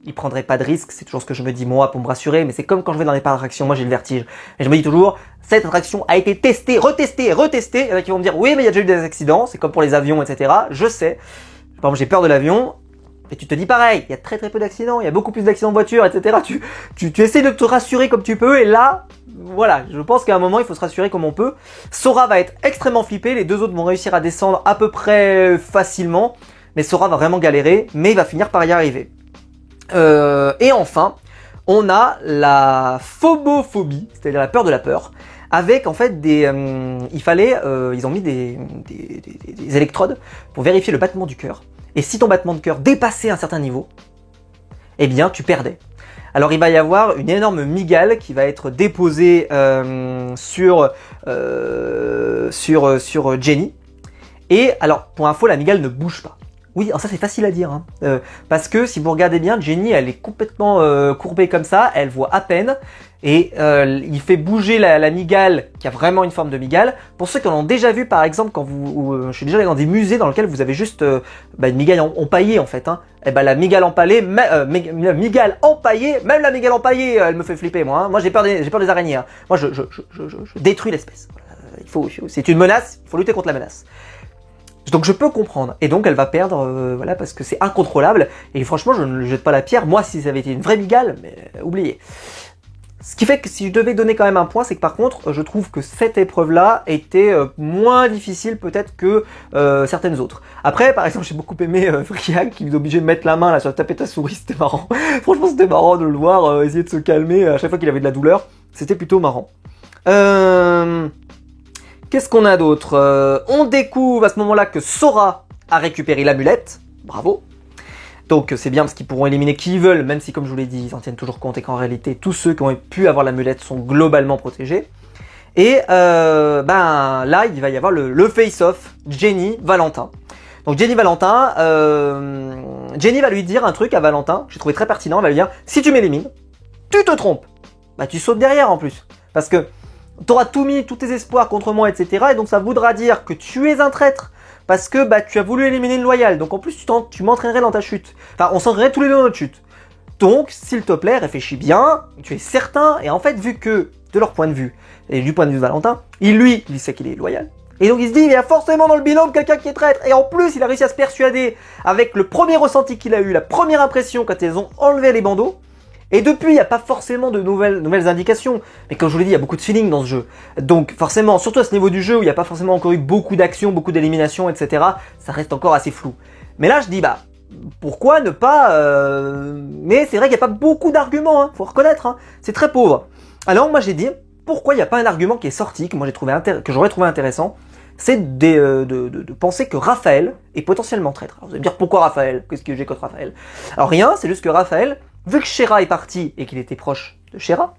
Ils prendraient pas de risques, c'est toujours ce que je me dis moi pour me rassurer, mais c'est comme quand je vais dans les parcs d'attractions, moi j'ai le vertige. Et je me dis toujours, cette attraction a été testée, retestée, retestée. Il y en a qui vont me dire, oui mais il y a déjà eu des accidents, c'est comme pour les avions, etc. Je sais. Par exemple, j'ai peur de l'avion, et tu te dis pareil, il y a très très peu d'accidents, il y a beaucoup plus d'accidents de voiture, etc. Tu essaies de te rassurer comme tu peux, et là, voilà, je pense qu'à un moment, il faut se rassurer comme on peut. Sora va être extrêmement flippé, les 2 autres vont réussir à descendre à peu près facilement, mais Sora va vraiment galérer, mais il va finir par y arriver. Et enfin, on a la phobophobie, c'est-à-dire la peur de la peur, avec en fait ils ont mis des électrodes pour vérifier le battement du cœur. Et si ton battement de cœur dépassait un certain niveau, eh bien tu perdais. Alors il va y avoir une énorme migale qui va être déposée sur Jenny. Et alors pour info, la migale ne bouge pas. Oui, alors ça c'est facile à dire, hein. Parce que si vous regardez bien, Jenny elle est complètement courbée comme ça, elle voit à peine. Et il fait bouger la migale, qui a vraiment une forme de migale. Pour ceux qui en ont déjà vu, par exemple, quand je suis déjà allé dans des musées dans lesquels vous avez juste une migale empaillée en fait. Hein. Et ben la migale empaillée, même la migale empaillée, elle me fait flipper moi. Hein. Moi j'ai peur des araignées. Hein. Moi je détruis l'espèce. C'est une menace, il faut lutter contre la menace. Donc je peux comprendre. Et donc elle va perdre, voilà, parce que c'est incontrôlable. Et franchement, je ne jette pas la pierre. Moi, si ça avait été une vraie migale, mais oubliez. Ce qui fait que si je devais donner quand même un point, c'est que par contre, je trouve que cette épreuve-là était moins difficile peut-être que certaines autres. Après, par exemple, j'ai beaucoup aimé Friag qui nous obligeait de mettre la main là sur la tapette à souris, c'était marrant. Franchement, c'était marrant de le voir essayer de se calmer à chaque fois qu'il avait de la douleur. C'était plutôt marrant. Qu'est-ce qu'on a d'autre? On découvre à ce moment-là que Sora a récupéré l'amulette. Bravo. Donc c'est bien parce qu'ils pourront éliminer qui ils veulent, même si comme je vous l'ai dit, ils en tiennent toujours compte et qu'en réalité, tous ceux qui ont pu avoir l'amulette sont globalement protégés. Et là, il va y avoir le face-off Jenny-Valentin. Donc Jenny-Valentin, Jenny va lui dire un truc à Valentin, que j'ai trouvé très pertinent, elle va lui dire, si tu m'élimines, tu te trompes. Bah tu sautes derrière en plus. Parce que t'auras tout mis, tous tes espoirs contre moi, etc. Et donc ça voudra dire que tu es un traître. Parce que tu as voulu éliminer une loyale. Donc en plus, tu m'entraînerais dans ta chute. Enfin, on s'entraînerait tous les deux dans notre chute. Donc, s'il te plaît, réfléchis bien. Tu es certain. Et en fait, vu que, de leur point de vue, et du point de vue de Valentin, il sait qu'il est loyal. Et donc il se dit, il y a forcément dans le binôme quelqu'un qui est traître. Et en plus, il a réussi à se persuader avec le premier ressenti qu'il a eu, la première impression quand ils ont enlevé les bandeaux. Et depuis, il n'y a pas forcément de nouvelles indications. Mais comme je vous l'ai dit, il y a beaucoup de feeling dans ce jeu. Donc forcément, surtout à ce niveau du jeu où il n'y a pas forcément encore eu beaucoup d'actions, beaucoup d'éliminations, etc., ça reste encore assez flou. Mais là, je dis, bah, pourquoi ne pas... Mais c'est vrai qu'il n'y a pas beaucoup d'arguments, hein, faut reconnaître. Hein. C'est très pauvre. Alors moi, j'ai dit, pourquoi il n'y a pas un argument qui est sorti, que moi que j'aurais trouvé intéressant, c'est de penser que Raphaël est potentiellement traître. Alors vous allez me dire, pourquoi Raphaël? Qu'est-ce que j'ai contre Raphaël? Alors rien, c'est juste que Raphaël... Vu que Shera est parti et qu'il était proche de Shera,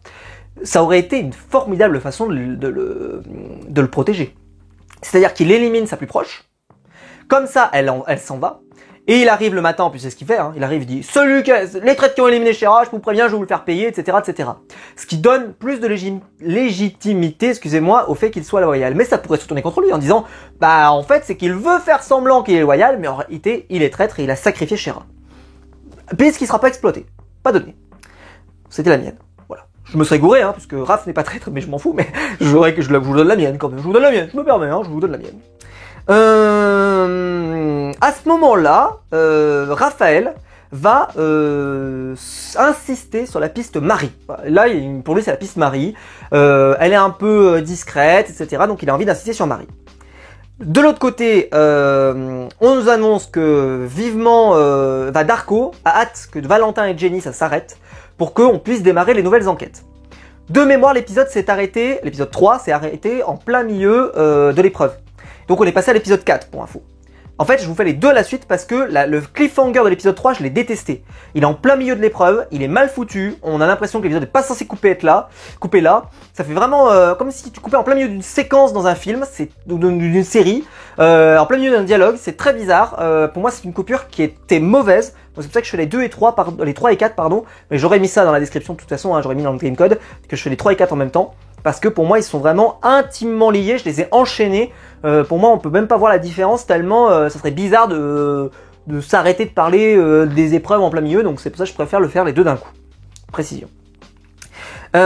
ça aurait été une formidable façon de le protéger. C'est-à-dire qu'il élimine sa plus proche, comme ça elle s'en va, et il arrive le matin, en plus c'est ce qu'il fait, hein, il arrive, il dit « les traîtres qui ont éliminé Shera, je vous préviens, je vais vous le faire payer, etc. etc. » Ce qui donne plus de légitimité, excusez-moi, au fait qu'il soit loyal. Mais ça pourrait se tourner contre lui en disant « Bah en fait c'est qu'il veut faire semblant qu'il est loyal, mais en réalité il est traître et il a sacrifié Shera. » Puisqu'il ne sera pas exploité. Pas donné. C'était la mienne. Voilà. Je me serais gouré, hein, puisque Raph n'est pas traître, mais je m'en fous, mais je vous donne la mienne quand même. Je vous donne la mienne, je me permets, hein, je vous donne la mienne. À ce moment-là, Raphaël va insister sur la piste Marie. Là, pour lui, c'est la piste Marie. Elle est un peu discrète, etc. Donc, il a envie d'insister sur Marie. De l'autre côté, on nous annonce que vivement Darko a hâte que Valentin et Jenny ça s'arrête pour qu'on puisse démarrer les nouvelles enquêtes. De mémoire, l'épisode 3 s'est arrêté en plein milieu de l'épreuve. Donc on est passé à l'épisode 4 pour info. En fait, je vous fais les deux à la suite parce que le cliffhanger de l'épisode 3, je l'ai détesté. Il est en plein milieu de l'épreuve, il est mal foutu, on a l'impression que l'épisode n'est pas censé couper là. Ça fait vraiment comme si tu coupais en plein milieu d'une séquence dans un film, ou d'une série, en plein milieu d'un dialogue, c'est très bizarre. Pour moi, c'est une coupure qui était mauvaise. C'est pour ça que je fais les 3 et 4, pardon. Mais j'aurais mis ça dans la description de toute façon, hein, j'aurais mis dans le timecode que je fais les 3 et 4 en même temps. Parce que pour moi, ils sont vraiment intimement liés, je les ai enchaînés. Pour moi, on peut même pas voir la différence tellement ça serait bizarre de s'arrêter de parler des épreuves en plein milieu. Donc c'est pour ça que je préfère le faire les deux d'un coup. Précision. À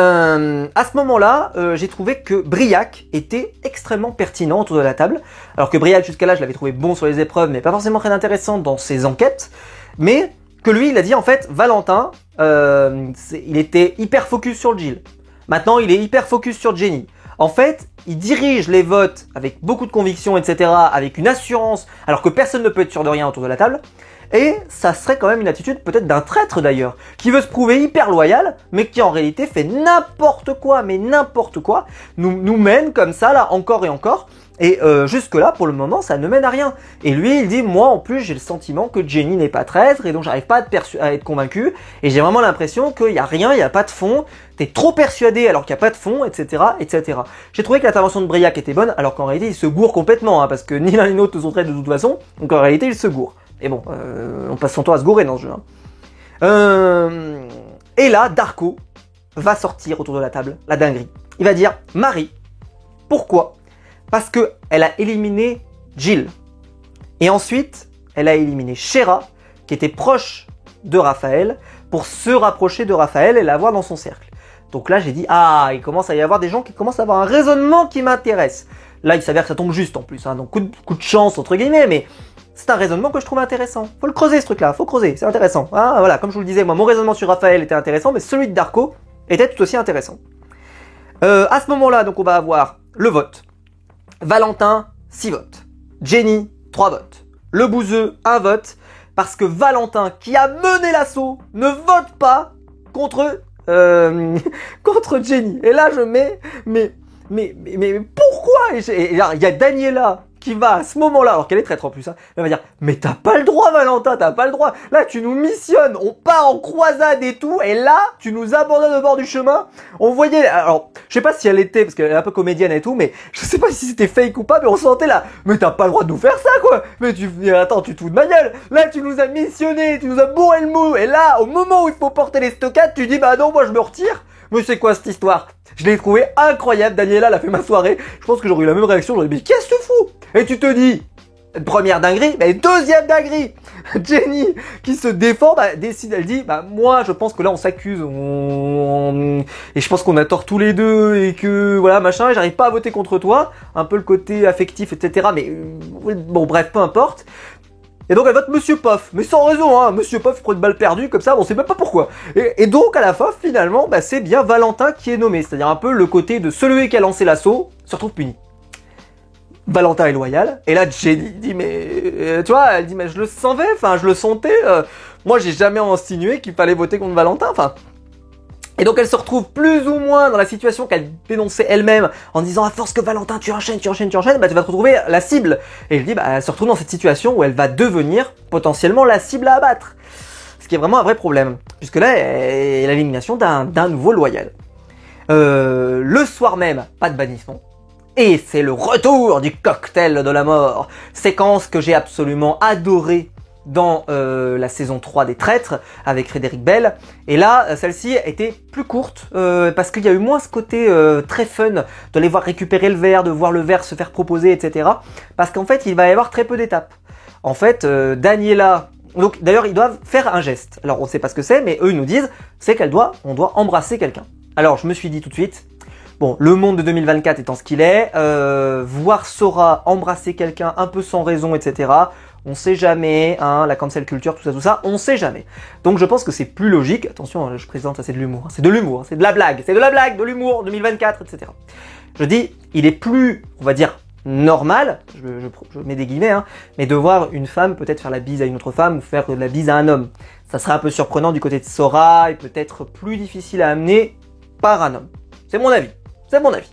ce moment-là, j'ai trouvé que Briac était extrêmement pertinent autour de la table. Alors que Briac, jusqu'à là, je l'avais trouvé bon sur les épreuves, mais pas forcément très intéressant dans ses enquêtes. Mais que lui, il a dit en fait, Valentin, il était hyper focus sur le Jill. Maintenant, il est hyper focus sur Jenny. En fait, il dirige les votes avec beaucoup de conviction, etc., avec une assurance, alors que personne ne peut être sûr de rien autour de la table. Et ça serait quand même une attitude peut-être d'un traître d'ailleurs, qui veut se prouver hyper loyal, mais qui en réalité fait n'importe quoi, mais n'importe quoi, nous mène comme ça, là, encore et encore. Et jusque-là, pour le moment, ça ne mène à rien. Et lui, il dit, moi, en plus, j'ai le sentiment que Jenny n'est pas traître, et donc j'arrive pas à être convaincu. Et j'ai vraiment l'impression qu'il n'y a rien, il n'y a pas de fond. T'es trop persuadé alors qu'il n'y a pas de fond, etc., etc. J'ai trouvé que l'intervention de Briac était bonne, alors qu'en réalité, il se gourre complètement, hein, parce que ni l'un ni l'autre ne sont traîtres de toute façon. Donc en réalité, il se gourre. Et bon, on passe son temps à se gourer dans ce jeu. Hein. Et là, Darko va sortir autour de la table, la dinguerie. Il va dire, Marie, pourquoi ? Parce qu'elle a éliminé Jill. Et ensuite, elle a éliminé Shera, qui était proche de Raphaël, pour se rapprocher de Raphaël et l'avoir dans son cercle. Donc là, j'ai dit, ah, il commence à y avoir des gens qui commencent à avoir un raisonnement qui m'intéresse. Là, il s'avère que ça tombe juste en plus, hein, donc coup de chance, entre guillemets, mais c'est un raisonnement que je trouve intéressant. Faut le creuser, ce truc-là, faut creuser, c'est intéressant. Hein, voilà, comme je vous le disais, moi, mon raisonnement sur Raphaël était intéressant, mais celui de Darko était tout aussi intéressant. À ce moment-là, donc, on va avoir le vote. Valentin, 6 votes. Jenny, 3 votes. Le Bouzeux, 1 vote. Parce que Valentin, qui a mené l'assaut, ne vote pas contre Jenny. Et là, je mets... Mais pourquoi? Et là, il y a Daniela qui va à ce moment-là, alors qu'elle est traître en plus, hein, elle va dire, mais t'as pas le droit Valentin, t'as pas le droit, là tu nous missionnes, on part en croisade et tout, et là tu nous abandonnes au bord du chemin. On voyait, alors je sais pas si elle était, parce qu'elle est un peu comédienne et tout, mais je sais pas si c'était fake ou pas, mais on sentait là, mais t'as pas le droit de nous faire ça quoi, mais attends, tu te fous de ma gueule, là tu nous as missionné, tu nous as bourré le mou, et là au moment où il faut porter les stockades, tu dis bah non moi je me retire. Mais c'est quoi cette histoire? Je l'ai trouvé incroyable, Daniela elle a fait ma soirée, je pense que j'aurais eu la même réaction, j'aurais dit mais qu'est-ce que tu fous? Et tu te dis, première dinguerie, mais deuxième dinguerie. Jenny qui se défend, décide, elle dit, moi je pense que là on s'accuse, et je pense qu'on a tort tous les deux, et que voilà machin, et j'arrive pas à voter contre toi, un peu le côté affectif, etc. Mais bon bref, peu importe. Et donc elle vote Monsieur Poff, mais sans raison, hein. Monsieur Poff prend une balle perdue comme ça, on sait même pas pourquoi. Et donc à la fin, finalement, bah, c'est bien Valentin qui est nommé, c'est-à-dire un peu le côté de celui qui a lancé l'assaut se retrouve puni. Valentin est loyal, et là Jenny dit mais tu vois, elle dit mais je le savais, enfin je le sentais, moi j'ai jamais insinué qu'il fallait voter contre Valentin, enfin. Et donc elle se retrouve plus ou moins dans la situation qu'elle dénonçait elle-même en disant à force que Valentin tu enchaînes, bah tu vas te retrouver la cible. Et elle dit bah elle se retrouve dans cette situation où elle va devenir potentiellement la cible à abattre. Ce qui est vraiment un vrai problème, puisque là il y a l'élimination d'un nouveau loyal. Le soir même, pas de bannissement. Et c'est le retour du cocktail de la mort. Séquence que j'ai absolument adorée dans la saison 3 des Traîtres avec Frédéric Bell. Et là, celle-ci était plus courte parce qu'il y a eu moins ce côté très fun de les voir récupérer le verre, de voir le verre se faire proposer, etc. Parce qu'en fait, il va y avoir très peu d'étapes. En fait, Daniela... Donc d'ailleurs, ils doivent faire un geste. Alors on sait pas ce que c'est, mais eux ils nous disent, c'est on doit embrasser quelqu'un. Alors je me suis dit tout de suite... Bon, le monde de 2024 étant ce qu'il est, voir Sora embrasser quelqu'un un peu sans raison, etc. On sait jamais, hein, la cancel culture, tout ça, on sait jamais. Donc je pense que c'est plus logique, attention, je présente, ça c'est de l'humour, c'est de l'humour, c'est de la blague, de l'humour, 2024, etc. Je dis, il est plus, on va dire, normal, je mets des guillemets, hein, mais de voir une femme peut-être faire la bise à une autre femme ou faire la bise à un homme. Ça serait un peu surprenant du côté de Sora et peut-être plus difficile à amener par un homme. C'est mon avis. C'est mon avis.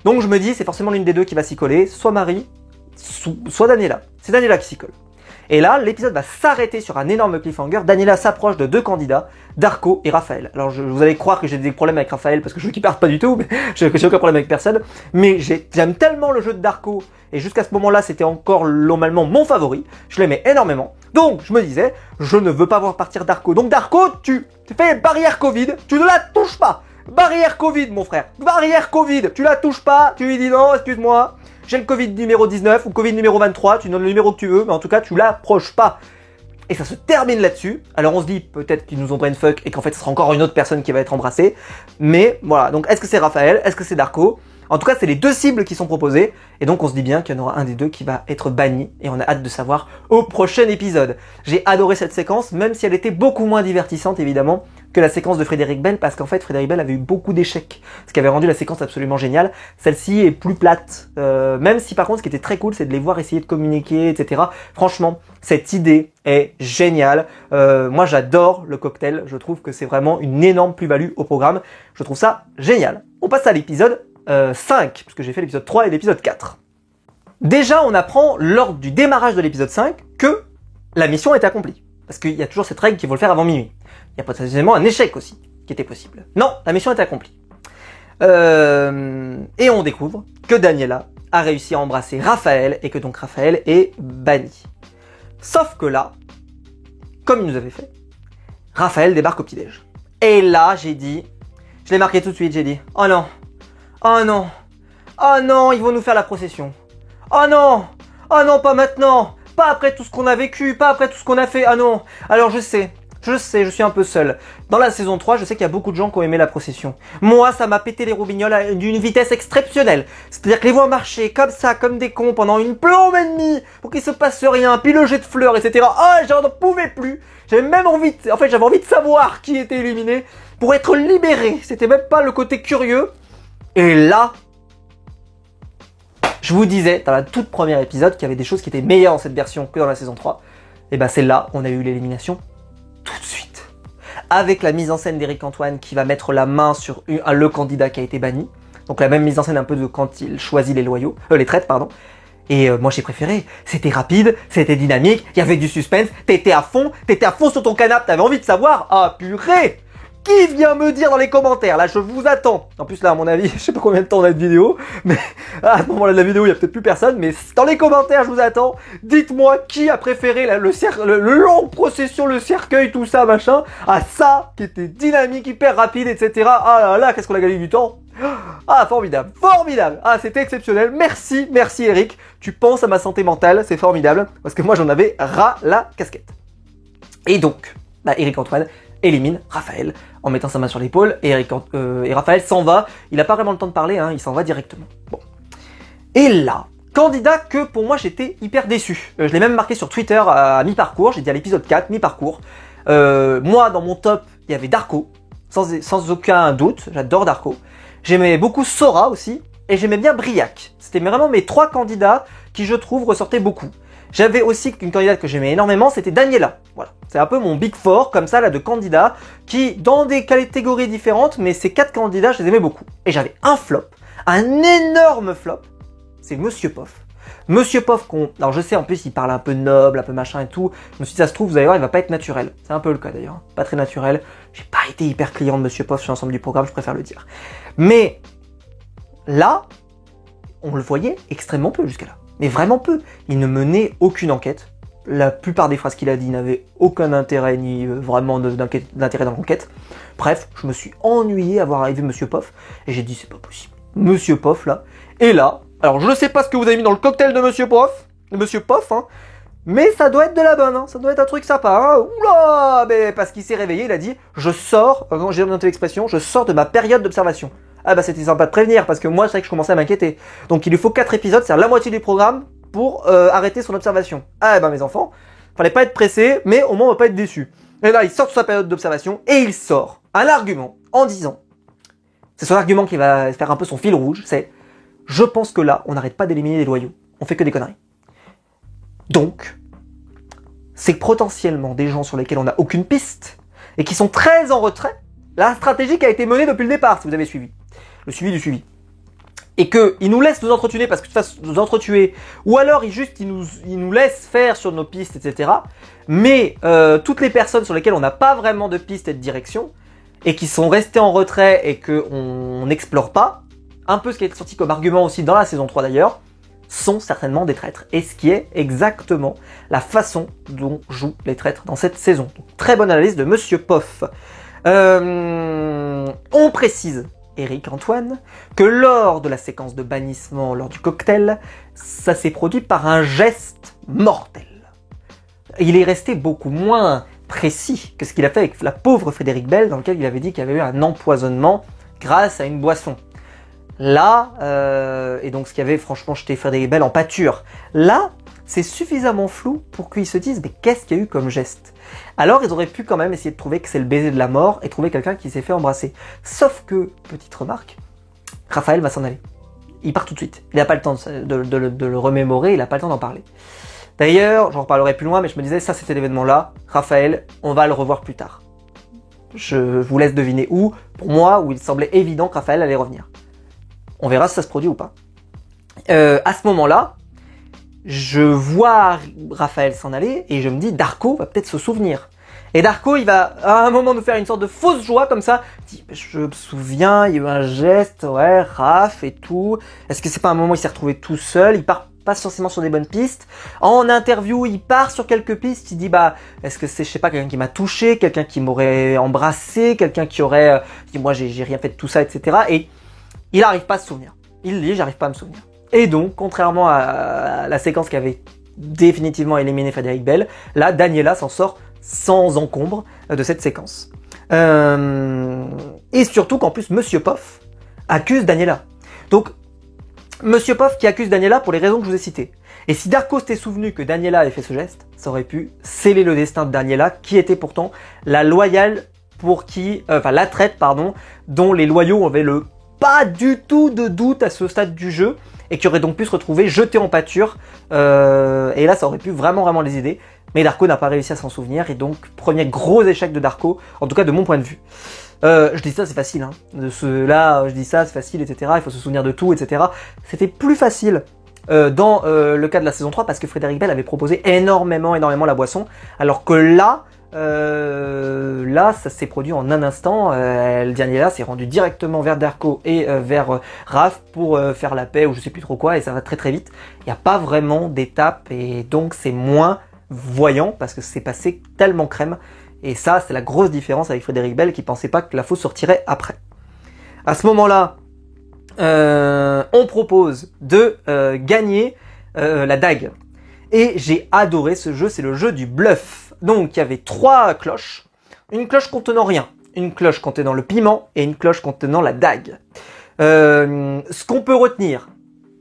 Donc je me dis, c'est forcément l'une des deux qui va s'y coller, soit Marie, soit Daniela. C'est Daniela qui s'y colle. Et là, l'épisode va s'arrêter sur un énorme cliffhanger. Daniela s'approche de deux candidats, Darko et Raphaël. Alors vous allez croire que j'ai des problèmes avec Raphaël parce que je ne perd pas du tout, mais j'ai aucun problème avec personne. Mais j'aime tellement le jeu de Darko, et jusqu'à ce moment-là, c'était encore normalement mon favori. Je l'aimais énormément. Donc je me disais, je ne veux pas voir partir Darko. Donc Darko, tu fais barrière Covid, tu ne la touches pas. Barrière Covid, mon frère. Barrière Covid. Tu la touches pas. Tu lui dis non, excuse-moi. J'ai le Covid numéro 19 ou Covid numéro 23. Tu donnes le numéro que tu veux, mais en tout cas, tu l'approches pas. Et ça se termine là-dessus. Alors on se dit peut-être qu'ils nous ont brainfuck et qu'en fait, ce sera encore une autre personne qui va être embrassée. Mais voilà. Donc est-ce que c'est Raphaël? Est-ce que c'est Darko? En tout cas, c'est les deux cibles qui sont proposées. Et donc, on se dit bien qu'il y en aura un des deux qui va être banni. Et on a hâte de savoir au prochain épisode. J'ai adoré cette séquence, même si elle était beaucoup moins divertissante, évidemment, que la séquence de Frédéric Bell. Parce qu'en fait, Frédéric Bell avait eu beaucoup d'échecs. Ce qui avait rendu la séquence absolument géniale. Celle-ci est plus plate. Même si, par contre, ce qui était très cool, c'est de les voir essayer de communiquer, etc. Franchement, cette idée est géniale. Moi, j'adore le cocktail. Je trouve que c'est vraiment une énorme plus-value au programme. Je trouve ça génial. On passe à l'épisode 5, puisque j'ai fait l'épisode 3 et l'épisode 4. Déjà, on apprend lors du démarrage de l'épisode 5 que la mission est accomplie. Parce qu'il y a toujours cette règle qu'il faut le faire avant minuit. Il y a potentiellement un échec aussi, qui était possible. Non, la mission est accomplie. Et on découvre que Daniela a réussi à embrasser Raphaël, et que donc Raphaël est banni. Sauf que là, comme il nous avait fait, Raphaël débarque au petit-déj. Et là, j'ai dit, je l'ai marqué tout de suite, j'ai dit, oh non, oh non, oh non, ils vont nous faire la procession. Oh non, pas maintenant, pas après tout ce qu'on a vécu, pas après tout ce qu'on a fait, ah non. Alors je sais, je suis un peu seul. Dans la saison 3, je sais qu'il y a beaucoup de gens qui ont aimé la procession. Moi, ça m'a pété les roubignoles d'une vitesse exceptionnelle. C'est-à-dire que les voir marcher comme ça, comme des cons, pendant une plombe et demie, pour qu'il se passe rien, puis le jet de fleurs, etc. Ah, j'en pouvais plus. J'avais même envie de savoir qui était éliminé pour être libéré. C'était même pas le côté curieux. Et là, je vous disais dans la toute première épisode qu'il y avait des choses qui étaient meilleures dans cette version que dans la saison 3. Et ben celle-là, on a eu l'élimination tout de suite. Avec la mise en scène d'Éric Antoine qui va mettre la main sur le candidat qui a été banni. Donc la même mise en scène un peu de quand il choisit les traîtres, pardon. Et moi j'ai préféré, c'était rapide, c'était dynamique, il y avait du suspense, t'étais à fond sur ton canapé, t'avais envie de savoir, ah purée! Qui vient me dire dans les commentaires? Là, je vous attends. En plus, là, à mon avis, je sais pas combien de temps on a de vidéo, mais à ce moment-là de la vidéo, il y a peut-être plus personne, mais dans les commentaires, je vous attends. Dites-moi qui a préféré le long procession, le cercueil, tout ça, machin, à ça, qui était dynamique, hyper rapide, etc. Ah là là, qu'est-ce qu'on a gagné du temps? Ah, formidable, formidable. Ah, c'était exceptionnel. Merci Eric. Tu penses à ma santé mentale, c'est formidable, parce que moi, j'en avais ras la casquette. Et donc, Éric Antoine élimine Raphaël en mettant sa main sur l'épaule et Raphaël s'en va. Il n'a pas vraiment le temps de parler, hein, il s'en va directement. Bon. Et là, Candidat que pour moi j'étais hyper déçu. Je l'ai même marqué sur Twitter à mi-parcours, j'ai dit à l'épisode 4, mi-parcours. Moi dans mon top, il y avait Darko, sans aucun doute, j'adore Darko. J'aimais beaucoup Sora aussi, et j'aimais bien Briac. C'était vraiment mes 3 candidats qui je trouve ressortaient beaucoup. J'avais aussi une candidate que j'aimais énormément, c'était Daniela. Voilà, c'est un peu mon big four comme ça là de candidats qui dans des catégories différentes, mais ces 4 candidats je les aimais beaucoup. Et j'avais un flop, un énorme flop, c'est Monsieur Poff. Monsieur Poff, alors je sais en plus il parle un peu noble, un peu machin et tout, je me suis dit ça se trouve vous allez voir il va pas être naturel. C'est un peu le cas d'ailleurs, pas très naturel. J'ai pas été hyper client de Monsieur Poff sur l'ensemble du programme, je préfère le dire. Mais là, on le voyait extrêmement peu jusqu'à là. Mais vraiment peu. Il ne menait aucune enquête. La plupart des phrases qu'il a dit n'avaient aucun intérêt, ni vraiment d'intérêt dans l'enquête. Bref, je me suis ennuyé à voir arriver Monsieur Poff, et j'ai dit c'est pas possible. Monsieur Poff là, et là, alors je ne sais pas ce que vous avez mis dans le cocktail de Monsieur Poff, hein, mais ça doit être de la bonne, hein, ça doit être un truc sympa, hein. Oula, mais parce qu'il s'est réveillé, il a dit, je sors, quand j'ai noté l'expression, je sors de ma période d'observation. Ah bah c'était sympa de prévenir, parce que moi c'est vrai que je commençais à m'inquiéter. Donc il lui faut 4 épisodes, c'est la moitié du programme, pour arrêter son observation. Ah bah mes enfants, fallait pas être pressé, mais au moins on va pas être déçu. Et là il sort de sa période d'observation, et il sort un argument, en disant, c'est son argument qui va faire un peu son fil rouge, c'est, je pense que là, on n'arrête pas d'éliminer les loyaux, on fait que des conneries. Donc, c'est potentiellement des gens sur lesquels on n'a aucune piste, et qui sont très en retrait. La stratégie qui a été menée depuis le départ, si vous avez suivi. Le suivi du suivi. Et qu'ils nous laissent nous entretuer parce que de toute façon, nous entretuer, ou alors ils nous laissent faire sur nos pistes, etc. Mais toutes les personnes sur lesquelles on n'a pas vraiment de piste et de direction, et qui sont restées en retrait et qu'on n'explore pas, un peu ce qui a été sorti comme argument aussi dans la saison 3 d'ailleurs, sont certainement des traîtres. Et ce qui est exactement la façon dont jouent les traîtres dans cette saison. Donc, très bonne analyse de Monsieur Poff. On précise, Eric Antoine, que lors de la séquence de bannissement, lors du cocktail, ça s'est produit par un geste mortel. Il est resté beaucoup moins précis que ce qu'il a fait avec la pauvre Frédéric Bell, dans lequel il avait dit qu'il y avait eu un empoisonnement grâce à une boisson. Là, et donc ce qui avait franchement jeté Frédéric Bell en pâture, là, c'est suffisamment flou pour qu'ils se disent mais qu'est-ce qu'il y a eu comme geste? Alors ils auraient pu quand même essayer de trouver que c'est le baiser de la mort et trouver quelqu'un qui s'est fait embrasser. Sauf que, petite remarque, Raphaël va s'en aller. Il part tout de suite. Il n'a pas le temps de le remémorer, il n'a pas le temps d'en parler. D'ailleurs, j'en reparlerai plus loin, mais je me disais, ça c'était l'événement-là. Raphaël, on va le revoir plus tard. Je vous laisse deviner où, pour moi, où il semblait évident que Raphaël allait revenir. On verra si ça se produit ou pas. À ce moment-là, je vois Raphaël s'en aller et je me dis Darko va peut-être se souvenir. Et Darko, il va à un moment nous faire une sorte de fausse joie comme ça. Il dit, je me souviens, il y a eu un geste, ouais, Raph et tout. Est-ce que c'est pas un moment où il s'est retrouvé tout seul? Il part pas forcément sur des bonnes pistes. En interview, il part sur quelques pistes. Il dit, bah, est-ce que c'est, je sais pas, quelqu'un qui m'a touché, quelqu'un qui m'aurait embrassé, quelqu'un qui aurait dit, moi, j'ai rien fait de tout ça, etc. Et il arrive pas à se souvenir. Il dit, j'arrive pas à me souvenir. Et donc, contrairement à la séquence qui avait définitivement éliminé Frédéric Bell, là, Daniela s'en sort sans encombre de cette séquence. Et surtout qu'en plus, Monsieur Poff accuse Daniela. Donc, Monsieur Poff qui accuse Daniela pour les raisons que je vous ai citées. Et si Darko s'était souvenu que Daniela avait fait ce geste, ça aurait pu sceller le destin de Daniela, qui était pourtant la loyale pour qui, la traite, pardon, dont les loyaux avaient le pas du tout de doute à ce stade du jeu, et qui aurait donc pu se retrouver jeté en pâture, et là ça aurait pu vraiment les aider, mais Darko n'a pas réussi à s'en souvenir, et donc premier gros échec de Darko, en tout cas de mon point de vue. Je dis ça c'est facile, hein. Là je dis ça c'est facile, etc. Il faut se souvenir de tout, etc. C'était plus facile dans le cas de la saison 3 parce que Frédéric Bell avait proposé énormément la boisson, alors que là ça s'est produit en un instant. Daniela s'est rendu directement vers Darko et vers Raph pour faire la paix ou je sais plus trop quoi, et ça va très vite. Il n'y a pas vraiment d'étape et donc c'est moins voyant parce que c'est passé tellement crème. Et ça, c'est la grosse différence avec Frédéric Bell qui pensait pas que la fausse sortirait après. À ce moment-là, on propose de gagner la dague. Et j'ai adoré ce jeu, c'est le jeu du bluff. Donc il y avait 3 cloches, une cloche contenant rien, une cloche contenant le piment et une cloche contenant la dague. Ce qu'on peut retenir,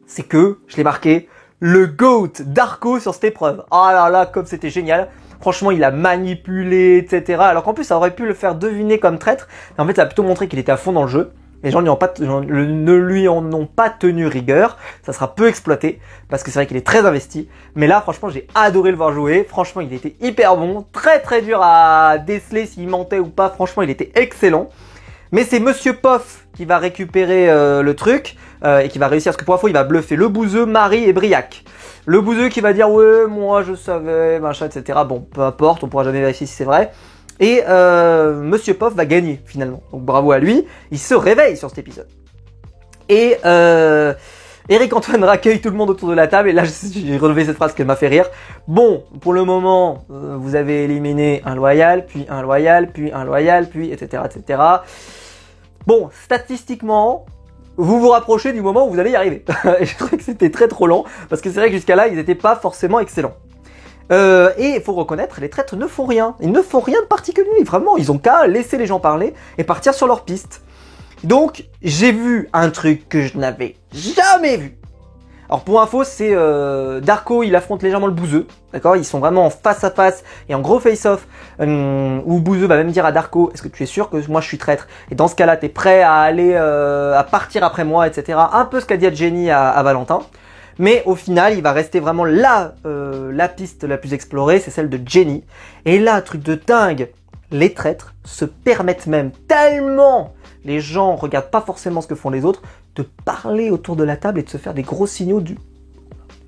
c'est que, je l'ai marqué, le GOAT Darko sur cette épreuve. Ah là là, comme c'était génial. Franchement, il a manipulé, etc. Alors qu'en plus, ça aurait pu le faire deviner comme traître. Mais en fait, ça a plutôt montré qu'il était à fond dans le jeu. Les gens ne lui en ont pas tenu rigueur. Ça sera peu exploité. Parce que c'est vrai qu'il est très investi. Mais là, franchement, j'ai adoré le voir jouer. Franchement, il était hyper bon. Très très dur à déceler s'il mentait ou pas. Franchement, il était excellent. Mais c'est Monsieur Poff qui va récupérer le truc. Et qui va réussir. Parce que pour info, il va bluffer le bouseux, Marie et Briac. Le bouseux qui va dire ouais moi je savais machin etc. Bon peu importe, on pourra jamais vérifier si c'est vrai. Et Monsieur Poff va gagner finalement. Donc bravo à lui, il se réveille sur cet épisode. Et Eric Antoine raccueille tout le monde autour de la table et là j'ai relevé cette phrase qui m'a fait rire. Bon pour le moment vous avez éliminé un loyal, puis un loyal, puis un loyal, puis etc. etc. Bon statistiquement vous vous rapprochez du moment où vous allez y arriver. Et je trouvais que c'était très trop lent, parce que c'est vrai que jusqu'à là, ils n'étaient pas forcément excellents. Et il faut reconnaître, les traîtres ne font rien. Ils ne font rien de particulier, vraiment. Ils ont qu'à laisser les gens parler et partir sur leur piste. Donc, j'ai vu un truc que je n'avais jamais vu. Alors pour info, c'est Darko, il affronte légèrement le bouseux, d'accord. Ils sont vraiment en face à face et en gros face-off, où bouseux va même dire à Darko, est-ce que tu es sûr que moi je suis traître? Et dans ce cas-là, t'es prêt à aller, à partir après moi, etc. Un peu ce qu'a dit Jenny à Valentin. Mais au final, il va rester vraiment là, la piste la plus explorée, c'est celle de Jenny. Et là, truc de dingue, les traîtres se permettent même tellement, les gens regardent pas forcément ce que font les autres, de parler autour de la table et de se faire des gros signaux du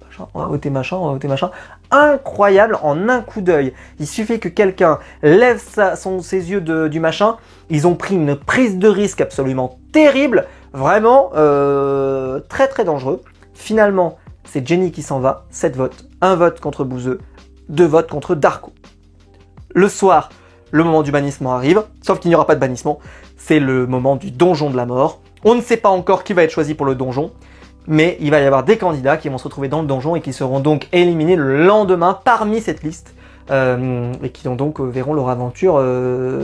machin, on va voter machin, on va voter machin. Incroyable en un coup d'œil. Il suffit que quelqu'un lève ses yeux du machin. Ils ont pris une prise de risque absolument terrible. Vraiment très très dangereux. Finalement, c'est Jenny qui s'en va. 7 votes. 1 vote contre Bouzeux. 2 votes contre Darko. Le soir, le moment du bannissement arrive. Sauf qu'il n'y aura pas de bannissement. C'est le moment du donjon de la mort. On ne sait pas encore qui va être choisi pour le donjon, mais il va y avoir des candidats qui vont se retrouver dans le donjon et qui seront donc éliminés le lendemain parmi cette liste, et qui donc verront leur aventure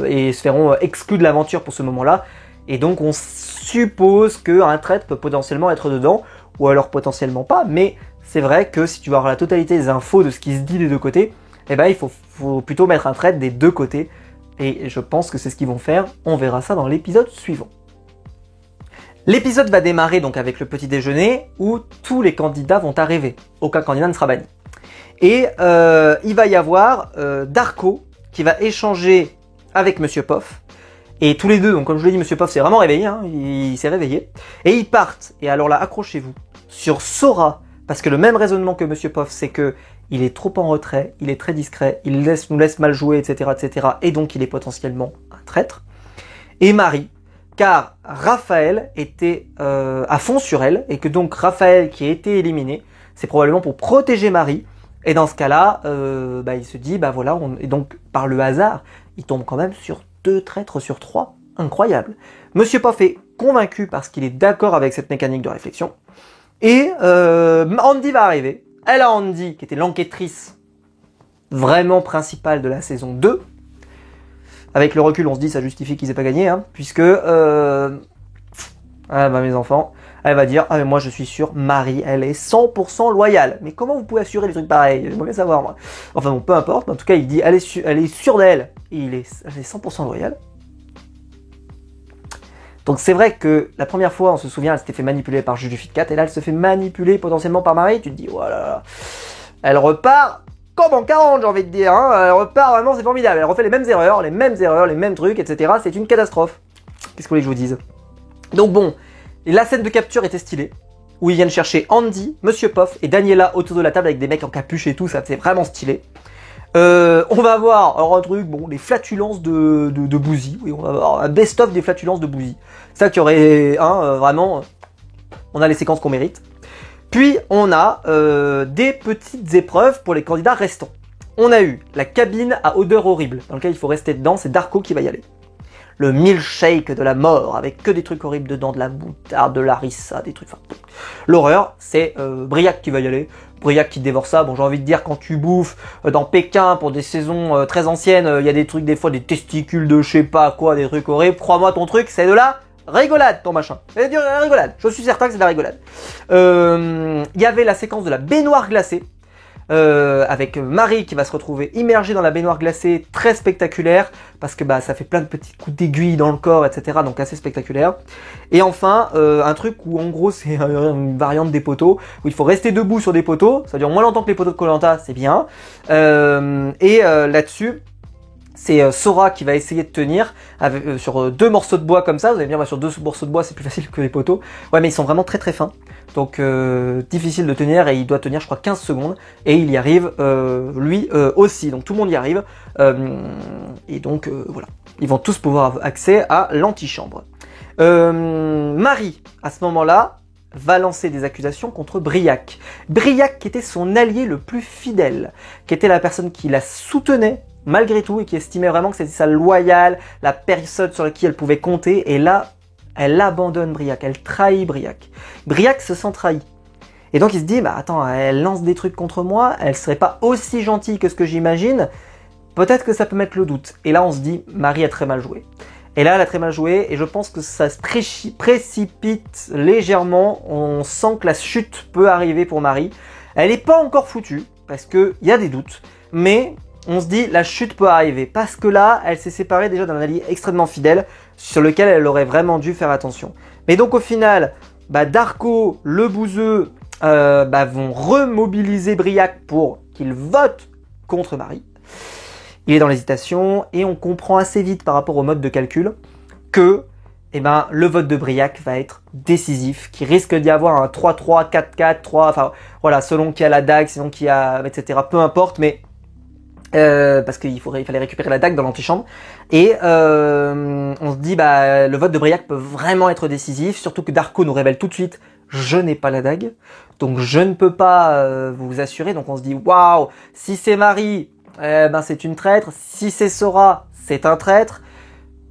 et se feront exclus de l'aventure pour ce moment-là. Et donc on suppose qu'un traître peut potentiellement être dedans, ou alors potentiellement pas, mais c'est vrai que si tu veux avoir la totalité des infos de ce qui se dit des deux côtés, eh ben il faut plutôt mettre un traître des deux côtés, et je pense que c'est ce qu'ils vont faire. On verra ça dans l'épisode suivant. L'épisode va démarrer donc avec le petit déjeuner où tous les candidats vont arriver. Aucun candidat ne sera banni. Et il va y avoir Darko qui va échanger avec Monsieur Poff. Et tous les deux, donc comme je l'ai dit, Monsieur Poff s'est vraiment réveillé, hein, il s'est réveillé. Et ils partent, et alors là, accrochez-vous, sur Sora, parce que le même raisonnement que Monsieur Poff, c'est que il est trop en retrait, il est très discret, il nous laisse mal jouer, etc., etc. Et donc il est potentiellement un traître. Et Marie, car Raphaël était à fond sur elle, et que donc Raphaël qui a été éliminé, c'est probablement pour protéger Marie. Et dans ce cas-là, il se dit, bah voilà, et donc par le hasard, il tombe quand même sur 2 traîtres sur 3. Incroyable. Monsieur Poff est convaincu parce qu'il est d'accord avec cette mécanique de réflexion. Et Andy va arriver. Elle a Andy, qui était l'enquêtrice vraiment principale de la saison 2. Avec le recul, on se dit ça justifie qu'ils aient pas gagné, hein, puisque mes enfants, elle va dire, ah mais moi je suis sûre, Marie, elle est 100% loyale. Mais comment vous pouvez assurer des trucs pareils? J'aimerais bien savoir, moi. Enfin bon, peu importe, en tout cas il dit, elle est sûre d'elle, et elle est 100% loyale. Donc c'est vrai que la première fois, on se souvient, elle s'était fait manipuler par Juju Fitcat, et là elle se fait manipuler potentiellement par Marie, tu te dis, voilà, elle repart comme en 40, j'ai envie de dire, hein. Elle repart vraiment, c'est formidable, elle refait les mêmes erreurs, les mêmes trucs, etc. C'est une catastrophe. Qu'est-ce que vous voulez que je vous dise? Donc bon, la scène de capture était stylée, où ils viennent chercher Andy, Monsieur Poff et Daniela autour de la table avec des mecs en capuche et tout, ça c'est vraiment stylé. On va avoir alors un truc, bon, les flatulences de Bouzy, oui, on va avoir un best-of des flatulences de Bouzy. C'est ça qui aurait, vraiment, on a les séquences qu'on mérite. Puis on a des petites épreuves pour les candidats restants. On a eu la cabine à odeur horrible, dans laquelle il faut rester dedans, c'est Darko qui va y aller. Le milkshake de la mort, avec que des trucs horribles dedans, de la moutarde, de l'arissa, des trucs... Enfin, l'horreur, c'est Briac qui va y aller. Briac qui dévore ça. Bon, j'ai envie de dire, quand tu bouffes dans Pékin pour des saisons très anciennes, il y a des trucs, des fois, des testicules de je sais pas quoi, des trucs horribles. Crois-moi, ton truc, c'est de la rigolade ton machin. C'est de la rigolade. Je suis certain que c'est de la rigolade. Il y avait la séquence de la baignoire glacée. Avec Marie qui va se retrouver immergée dans la baignoire glacée, très spectaculaire, parce que bah ça fait plein de petits coups d'aiguille dans le corps, etc. Donc assez spectaculaire. Et enfin, un truc où en gros c'est une variante des poteaux, où il faut rester debout sur des poteaux, ça dure moins longtemps que les poteaux de Koh-Lanta, c'est bien. Là-dessus, c'est Sora qui va essayer de tenir avec, sur 2 morceaux de bois comme ça. Vous allez me dire, bah, sur 2 morceaux de bois c'est plus facile que les poteaux. Ouais, mais ils sont vraiment très très fins. Donc difficile de tenir, et il doit tenir je crois 15 secondes. Et il y arrive lui aussi. Donc tout le monde y arrive. Et donc voilà. Ils vont tous pouvoir avoir accès à l'antichambre. Marie, à ce moment-là, va lancer des accusations contre Briac. Briac qui était son allié le plus fidèle. Qui était la personne qui la soutenait malgré tout, et qui estimait vraiment que c'était sa loyale, la personne sur qui elle pouvait compter, et là, elle abandonne Briac, elle trahit Briac. Briac se sent trahi. Et donc il se dit, bah attends, elle lance des trucs contre moi, elle serait pas aussi gentille que ce que j'imagine, peut-être que ça peut mettre le doute. Et là on se dit, Marie a très mal joué. Et là elle a très mal joué, et je pense que ça se précipite légèrement, on sent que la chute peut arriver pour Marie. Elle n'est pas encore foutue, parce qu'il y a des doutes, mais on se dit la chute peut arriver, parce que là, elle s'est séparée déjà d'un allié extrêmement fidèle, sur lequel elle aurait vraiment dû faire attention. Mais donc au final, bah, Darko, le bouseux, vont remobiliser Briac pour qu'il vote contre Marie. Il est dans l'hésitation, et on comprend assez vite par rapport au mode de calcul que le vote de Briac va être décisif, qu'il risque d'y avoir un 3-3, 4-4, 3, enfin voilà, selon qui a la dague, selon qui a, etc. Peu importe, mais parce qu'il fallait récupérer la dague dans l'antichambre. Et on se dit, bah, le vote de Briac peut vraiment être décisif, surtout que Darko nous révèle tout de suite, je n'ai pas la dague, donc je ne peux pas vous assurer. Donc on se dit, waouh, si c'est Marie, c'est une traître, si c'est Sora, c'est un traître,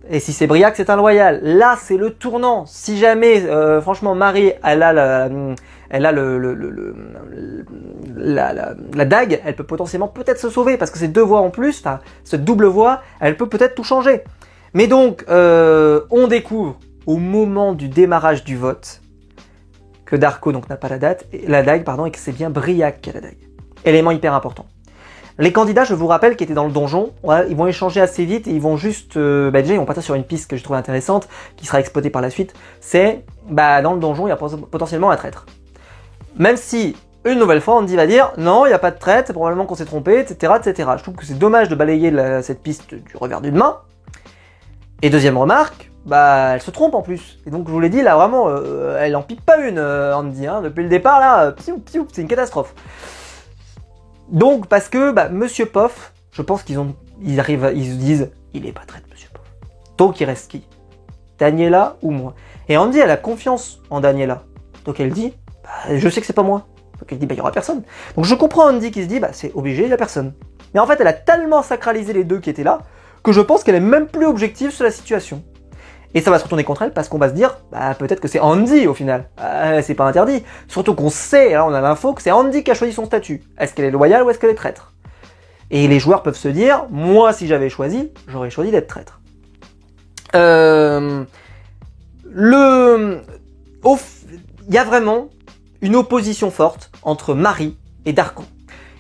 et si c'est Briac, c'est un loyal. Là, c'est le tournant. Si jamais, franchement, Marie, elle a la dague, elle peut potentiellement peut-être se sauver, parce que c'est 2 voix en plus, enfin, cette double voix, elle peut peut-être tout changer. Mais donc, on découvre au moment du démarrage du vote que Darko donc n'a pas la dague, et que c'est bien Briac qui a la dague. Élément hyper important. Les candidats, je vous rappelle, qui étaient dans le donjon, ils vont échanger assez vite, et ils vont juste, déjà ils vont partir sur une piste que je trouve intéressante, qui sera exploitée par la suite. C'est, dans le donjon, il y a potentiellement un traître. Même si, une nouvelle fois, Andy va dire, non, il n'y a pas de traître, c'est probablement qu'on s'est trompé, etc., etc. Je trouve que c'est dommage de balayer cette piste du revers d'une main. Et deuxième remarque, elle se trompe en plus. Et donc je vous l'ai dit, là vraiment, elle en pique pas une, Andy, hein. Depuis le départ, là, c'est une catastrophe. Donc, parce que, Monsieur Poff, je pense ils se disent, il est pas traître, Monsieur Poff. Donc, il reste qui? Daniela ou moi? Et Andy, elle a confiance en Daniela. Donc, elle dit, je sais que c'est pas moi. Donc, elle dit, il y aura personne. Donc, je comprends Andy qui se dit, c'est obligé, il y a personne. Mais en fait, elle a tellement sacralisé les deux qui étaient là, que je pense qu'elle est même plus objective sur la situation. Et ça va se retourner contre elle, parce qu'on va se dire, peut-être que c'est Andy au final. C'est pas interdit. Surtout qu'on sait, là on a l'info, que c'est Andy qui a choisi son statut. Est-ce qu'elle est loyale ou est-ce qu'elle est traître? Et les joueurs peuvent se dire, moi si j'avais choisi, j'aurais choisi d'être traître. Il y a vraiment une opposition forte entre Marie et Darko.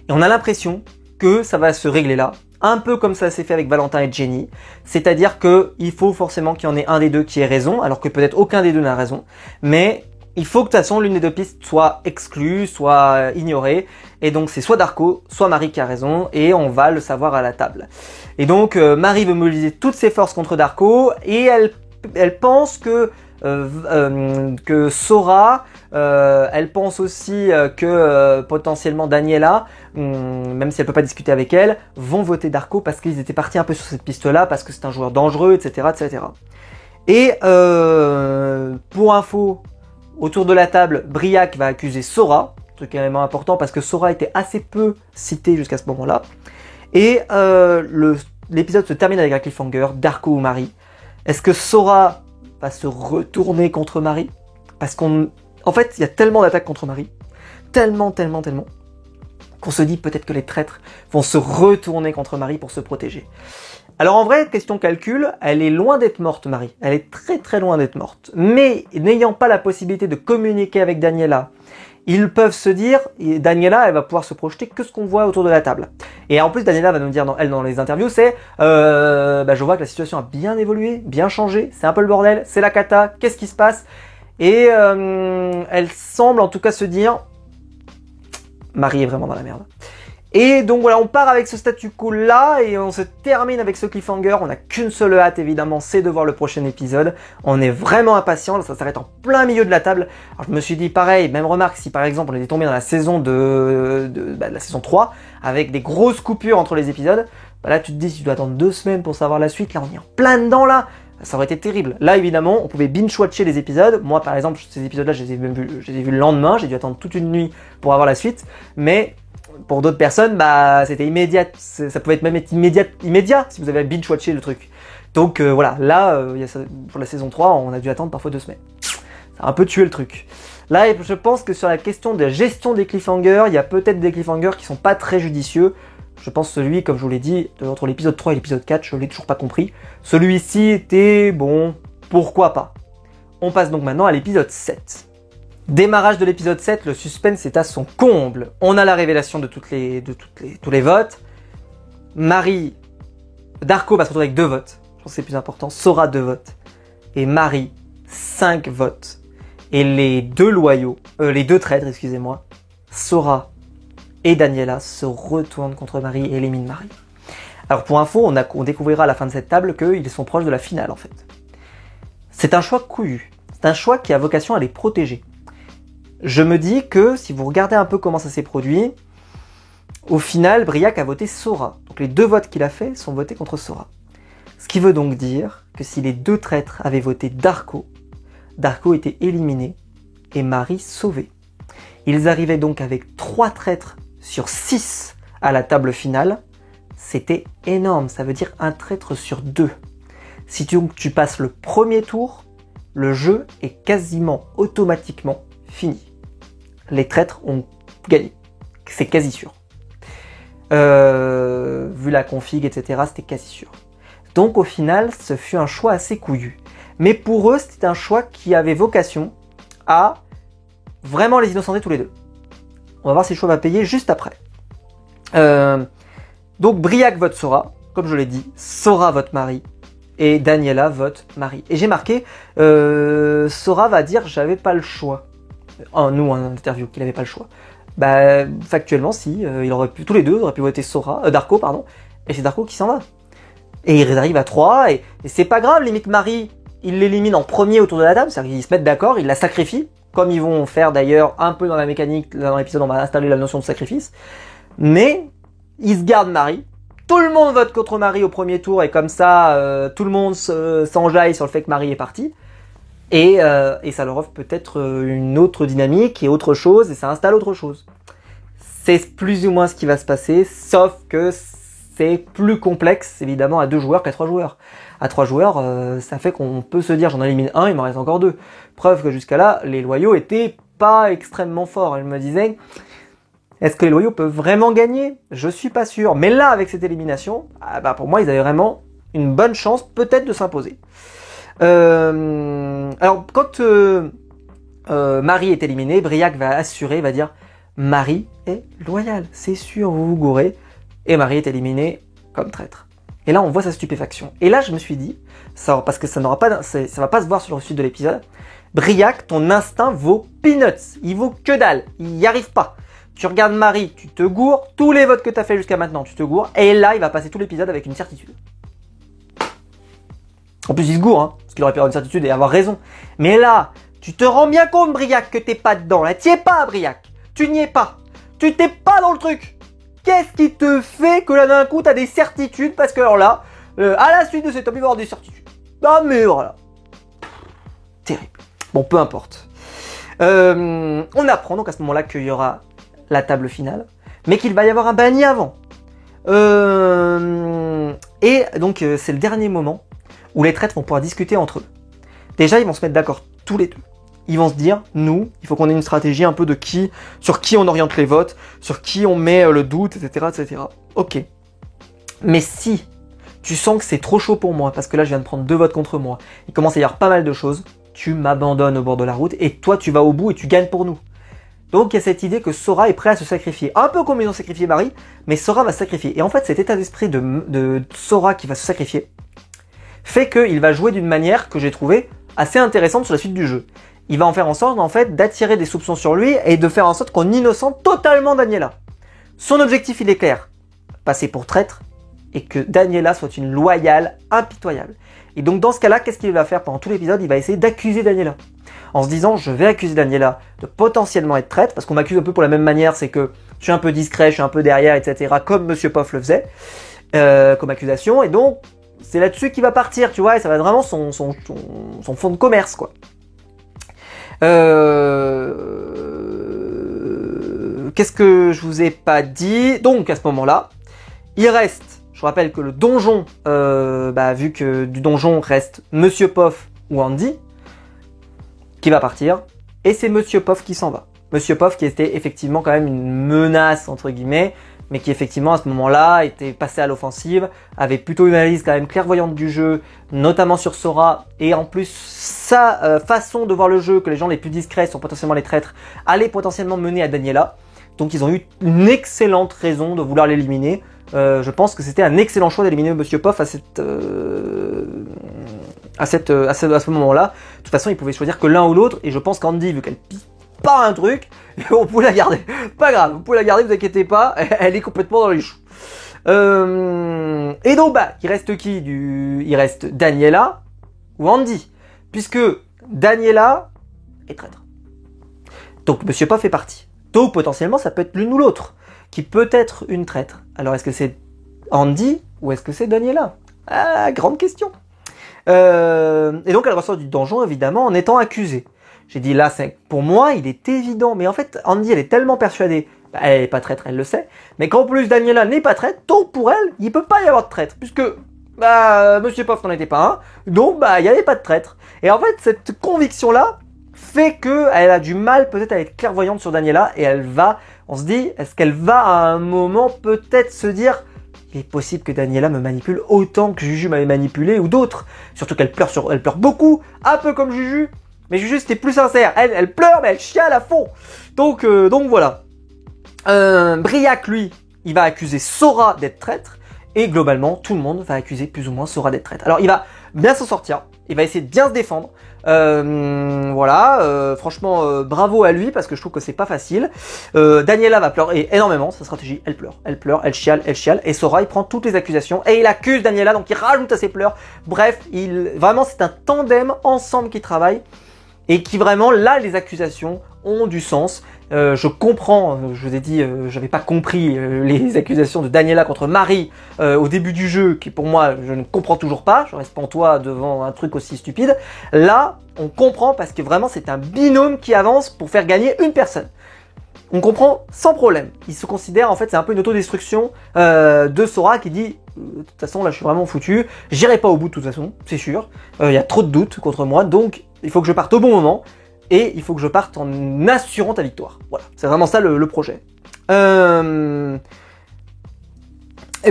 Et on a l'impression que ça va se régler là. Un peu comme ça s'est fait avec Valentin et Jenny, c'est-à-dire que il faut forcément qu'il y en ait un des deux qui ait raison, alors que peut-être aucun des deux n'a raison, mais il faut que de toute façon l'une des deux pistes soit exclue, soit ignorée, et donc c'est soit Darko, soit Marie qui a raison, et on va le savoir à la table. Et donc Marie veut mobiliser toutes ses forces contre Darko, et elle pense que Sora, elle pense aussi que potentiellement Daniela, même si elle peut pas discuter avec elle, vont voter Darko parce qu'ils étaient partis un peu sur cette piste-là, parce que c'est un joueur dangereux, etc., etc. Et pour info, autour de la table, Briac va accuser Sora, truc élément important parce que Sora était assez peu cité jusqu'à ce moment-là. Et l'épisode se termine avec un cliffhanger, Darko ou Marie. Est-ce que Sora va se retourner contre Marie? Parce en fait, il y a tellement d'attaques contre Marie, tellement, qu'on se dit peut-être que les traîtres vont se retourner contre Marie pour se protéger. Alors en vrai, question calcul, elle est loin d'être morte, Marie. Elle est très très loin d'être morte. Mais n'ayant pas la possibilité de communiquer avec Daniela, ils peuvent se dire, Daniela, elle va pouvoir se projeter que ce qu'on voit autour de la table. Et en plus, Daniela va nous dire, dans les interviews, c'est, je vois que la situation a bien évolué, bien changé, c'est un peu le bordel, c'est la cata, qu'est-ce qui se passe? Et elle semble en tout cas se dire, Marie est vraiment dans la merde. Et donc voilà, on part avec ce statu quo là et on se termine avec ce cliffhanger. On n'a qu'une seule hâte évidemment, c'est de voir le prochain épisode. On est vraiment impatient, ça s'arrête en plein milieu de la table. Alors je me suis dit pareil, même remarque, si par exemple on était tombé dans la saison de la saison 3 avec des grosses coupures entre les épisodes, bah là tu te dis si tu dois attendre 2 semaines pour savoir la suite, là on est en plein dedans là. Ça aurait été terrible. Là, évidemment, on pouvait binge-watcher les épisodes. Moi, par exemple, ces épisodes-là, je les ai vus le lendemain. J'ai dû attendre toute une nuit pour avoir la suite. Mais pour d'autres personnes, bah, c'était immédiat. Ça pouvait même être immédiat si vous avez binge-watché le truc. Donc voilà, là, pour la saison 3, on a dû attendre parfois 2 semaines. Ça a un peu tué le truc. Là, je pense que sur la question de la gestion des cliffhangers, il y a peut-être des cliffhangers qui sont pas très judicieux. Je pense celui, comme je vous l'ai dit, entre l'épisode 3 et l'épisode 4, je l'ai toujours pas compris. Celui-ci était, bon, pourquoi pas. On passe donc maintenant à l'épisode 7. Démarrage de l'épisode 7, le suspense est à son comble. On a la révélation de tous les votes. Darko va se retrouver avec 2 votes. Je pense que c'est plus important. Sora 2 votes. Et Marie, 5 votes. Et les deux traîtres, excusez-moi, Sora et Daniela se retournent contre Marie et éliminent Marie. Alors pour info, on découvrira à la fin de cette table qu'ils sont proches de la finale en fait. C'est un choix couillu. C'est un choix qui a vocation à les protéger. Je me dis que si vous regardez un peu comment ça s'est produit, au final, Briac a voté Sora. Donc les 2 votes qu'il a fait sont votés contre Sora. Ce qui veut donc dire que si les 2 traîtres avaient voté Darko, Darko était éliminé et Marie sauvée. Ils arrivaient donc avec 3 traîtres sur 6 à la table finale. C'était énorme, ça veut dire un traître sur 2. Si tu passes le premier tour, le jeu est quasiment automatiquement fini. Les traîtres ont gagné, c'est quasi sûr. Vu la config, etc., c'était quasi sûr. Donc au final, ce fut un choix assez couillu. Mais pour eux, c'était un choix qui avait vocation à vraiment les innocenter tous les 2. On va voir si le choix va payer juste après. Donc Briac vote Sora, comme je l'ai dit, Sora vote Marie, et Daniela vote Marie. Et j'ai marqué, Sora va dire j'avais pas le choix. En interview, qu'il avait pas le choix. Bah, factuellement, si, tous les deux auraient pu voter Darko, pardon, et c'est Darko qui s'en va. Et ils arrivent à 3, et c'est pas grave, limite Marie, il l'élimine en premier autour de la table, c'est-à-dire qu'ils se mettent d'accord, ils la sacrifient, comme ils vont faire d'ailleurs un peu dans la mécanique, dans l'épisode on va installer la notion de sacrifice, mais ils se gardent Marie, tout le monde vote contre Marie au premier tour, et comme ça, tout le monde s'enjaille sur le fait que Marie est partie, et ça leur offre peut-être une autre dynamique et autre chose, et ça installe autre chose. C'est plus ou moins ce qui va se passer, sauf que c'est plus complexe évidemment à 2 joueurs qu'à 3 joueurs. À 3 joueurs, ça fait qu'on peut se dire j'en élimine un, il m'en reste encore 2. Preuve que jusqu'à là, les loyaux étaient pas extrêmement forts. Je me disais, est-ce que les loyaux peuvent vraiment gagner? Je suis pas sûr. Mais là, avec cette élimination, pour moi, ils avaient vraiment une bonne chance peut-être de s'imposer. Alors, quand Marie est éliminée, Briac va assurer, va dire Marie est loyale, c'est sûr, vous vous gourrez. Et Marie est éliminée comme traître. Et là, on voit sa stupéfaction. Et là, je me suis dit, parce que ça va pas se voir sur le suite de l'épisode, Briac, ton instinct vaut peanuts. Il vaut que dalle. Il n'y arrive pas. Tu regardes Marie, tu te gourres. Tous les votes que tu as fait jusqu'à maintenant, tu te gourres. Et là, il va passer tout l'épisode avec une certitude. En plus, il se gourre, hein, parce qu'il aurait pu avoir une certitude et avoir raison. Mais là, tu te rends bien compte, Briac, que t'es pas dedans. Là, t'y es pas, Briac. Tu n'y es pas. Tu t'es pas dans le truc. Qu'est-ce qui te fait que là d'un coup t'as des certitudes? Parce que alors là, à la suite de cet homme, il va avoir des certitudes. Ah mais voilà. Terrible. Bon, peu importe. On apprend donc à ce moment-là qu'il y aura la table finale, mais qu'il va y avoir un banni avant. Et donc c'est le dernier moment où les traîtres vont pouvoir discuter entre eux. Déjà, ils vont se mettre d'accord tous les deux. Ils vont se dire, nous, il faut qu'on ait une stratégie un peu de sur qui on oriente les votes, sur qui on met le doute, etc., etc. Ok. Mais si tu sens que c'est trop chaud pour moi, parce que là je viens de prendre 2 votes contre moi, il commence à y avoir pas mal de choses, tu m'abandonnes au bord de la route, et toi tu vas au bout et tu gagnes pour nous. Donc il y a cette idée que Sora est prêt à se sacrifier, un peu comme ils ont sacrifié Marie, mais Sora va se sacrifier. Et en fait cet état d'esprit de Sora qui va se sacrifier, fait qu'il va jouer d'une manière que j'ai trouvé assez intéressante sur la suite du jeu. Il va en faire en sorte en fait d'attirer des soupçons sur lui et de faire en sorte qu'on innocente totalement Daniela. Son objectif il est clair, passer pour traître et que Daniela soit une loyale impitoyable. Et donc dans ce cas-là, qu'est-ce qu'il va faire pendant tout l'épisode? Il va essayer d'accuser Daniela. En se disant, je vais accuser Daniela de potentiellement être traître, parce qu'on m'accuse un peu pour la même manière, c'est que je suis un peu discret, je suis un peu derrière, etc. Comme Monsieur Poff le faisait, comme accusation. Et donc, c'est là-dessus qu'il va partir, tu vois, et ça va être vraiment son fonds de commerce, quoi. Qu'est-ce que je vous ai pas dit? Donc, à ce moment-là, il reste, je rappelle que le donjon, vu que du donjon reste Monsieur Poff ou Andy, qui va partir, et c'est Monsieur Poff qui s'en va. Monsieur Poff qui était effectivement quand même une menace, entre guillemets, mais qui effectivement à ce moment-là était passé à l'offensive, avait plutôt une analyse quand même clairvoyante du jeu, notamment sur Sora, et en plus sa façon de voir le jeu, que les gens les plus discrets sont potentiellement les traîtres, allait potentiellement mener à Daniela. Donc ils ont eu une excellente raison de vouloir l'éliminer. Je pense que c'était un excellent choix d'éliminer Monsieur Poff à ce moment-là. De toute façon, ils pouvaient choisir que l'un ou l'autre, et je pense qu'Andy, vu qu'elle pique pas un truc, on peut la garder. Pas grave, vous pouvez la garder, vous inquiétez pas, elle est complètement dans les choux. Et donc, il reste qui il reste Daniela ou Andy, puisque Daniela est traître. Donc, Monsieur Poff fait partie. Donc, potentiellement, ça peut être l'une ou l'autre, qui peut être une traître. Alors, est-ce que c'est Andy ou est-ce que c'est Daniela? Ah, grande question. Et donc elle ressort du donjon évidemment en étant accusée. J'ai dit là, pour moi il est évident, mais en fait Andy elle est tellement persuadée, elle n'est pas traître, elle le sait, mais qu'en plus Daniela n'est pas traître, donc pour elle il peut pas y avoir de traître, puisque Monsieur Poff n'en était pas un, donc il n'y avait pas de traître. Et en fait cette conviction là fait que elle a du mal peut-être à être clairvoyante sur Daniela, et on se dit, est-ce qu'elle va à un moment peut-être se dire, il est possible que Daniela me manipule autant que Juju m'avait manipulé ou d'autres. Surtout qu'elle pleure elle pleure beaucoup, un peu comme Juju. Mais Juju c'était plus sincère. Elle pleure mais elle chiale à fond. Donc voilà. Briac lui, il va accuser Sora d'être traître. Et globalement, tout le monde va accuser plus ou moins Sora d'être traître. Alors il va bien s'en sortir. Il va essayer de bien se défendre. Franchement, bravo à lui parce que je trouve que c'est pas facile. Daniela va pleurer énormément, sa stratégie, elle pleure, elle chiale, et Sora il prend toutes les accusations et il accuse Daniela, donc il rajoute à ses pleurs. Bref, vraiment c'est un tandem ensemble qui travaille et qui vraiment là les accusations ont du sens. Je comprends, je vous ai dit, j'avais pas compris les accusations de Daniela contre Marie au début du jeu, qui pour moi, je ne comprends toujours pas, je reste pantois devant un truc aussi stupide. Là, on comprend parce que vraiment c'est un binôme qui avance pour faire gagner une personne. On comprend sans problème. Il se considère, en fait, c'est un peu une autodestruction de Sora qui dit de toute façon là je suis vraiment foutu, j'irai pas au bout de toute façon, c'est sûr, il y a trop de doutes contre moi, donc il faut que je parte au bon moment. Et il faut que je parte en assurant ta victoire. Voilà, c'est vraiment ça le projet. Et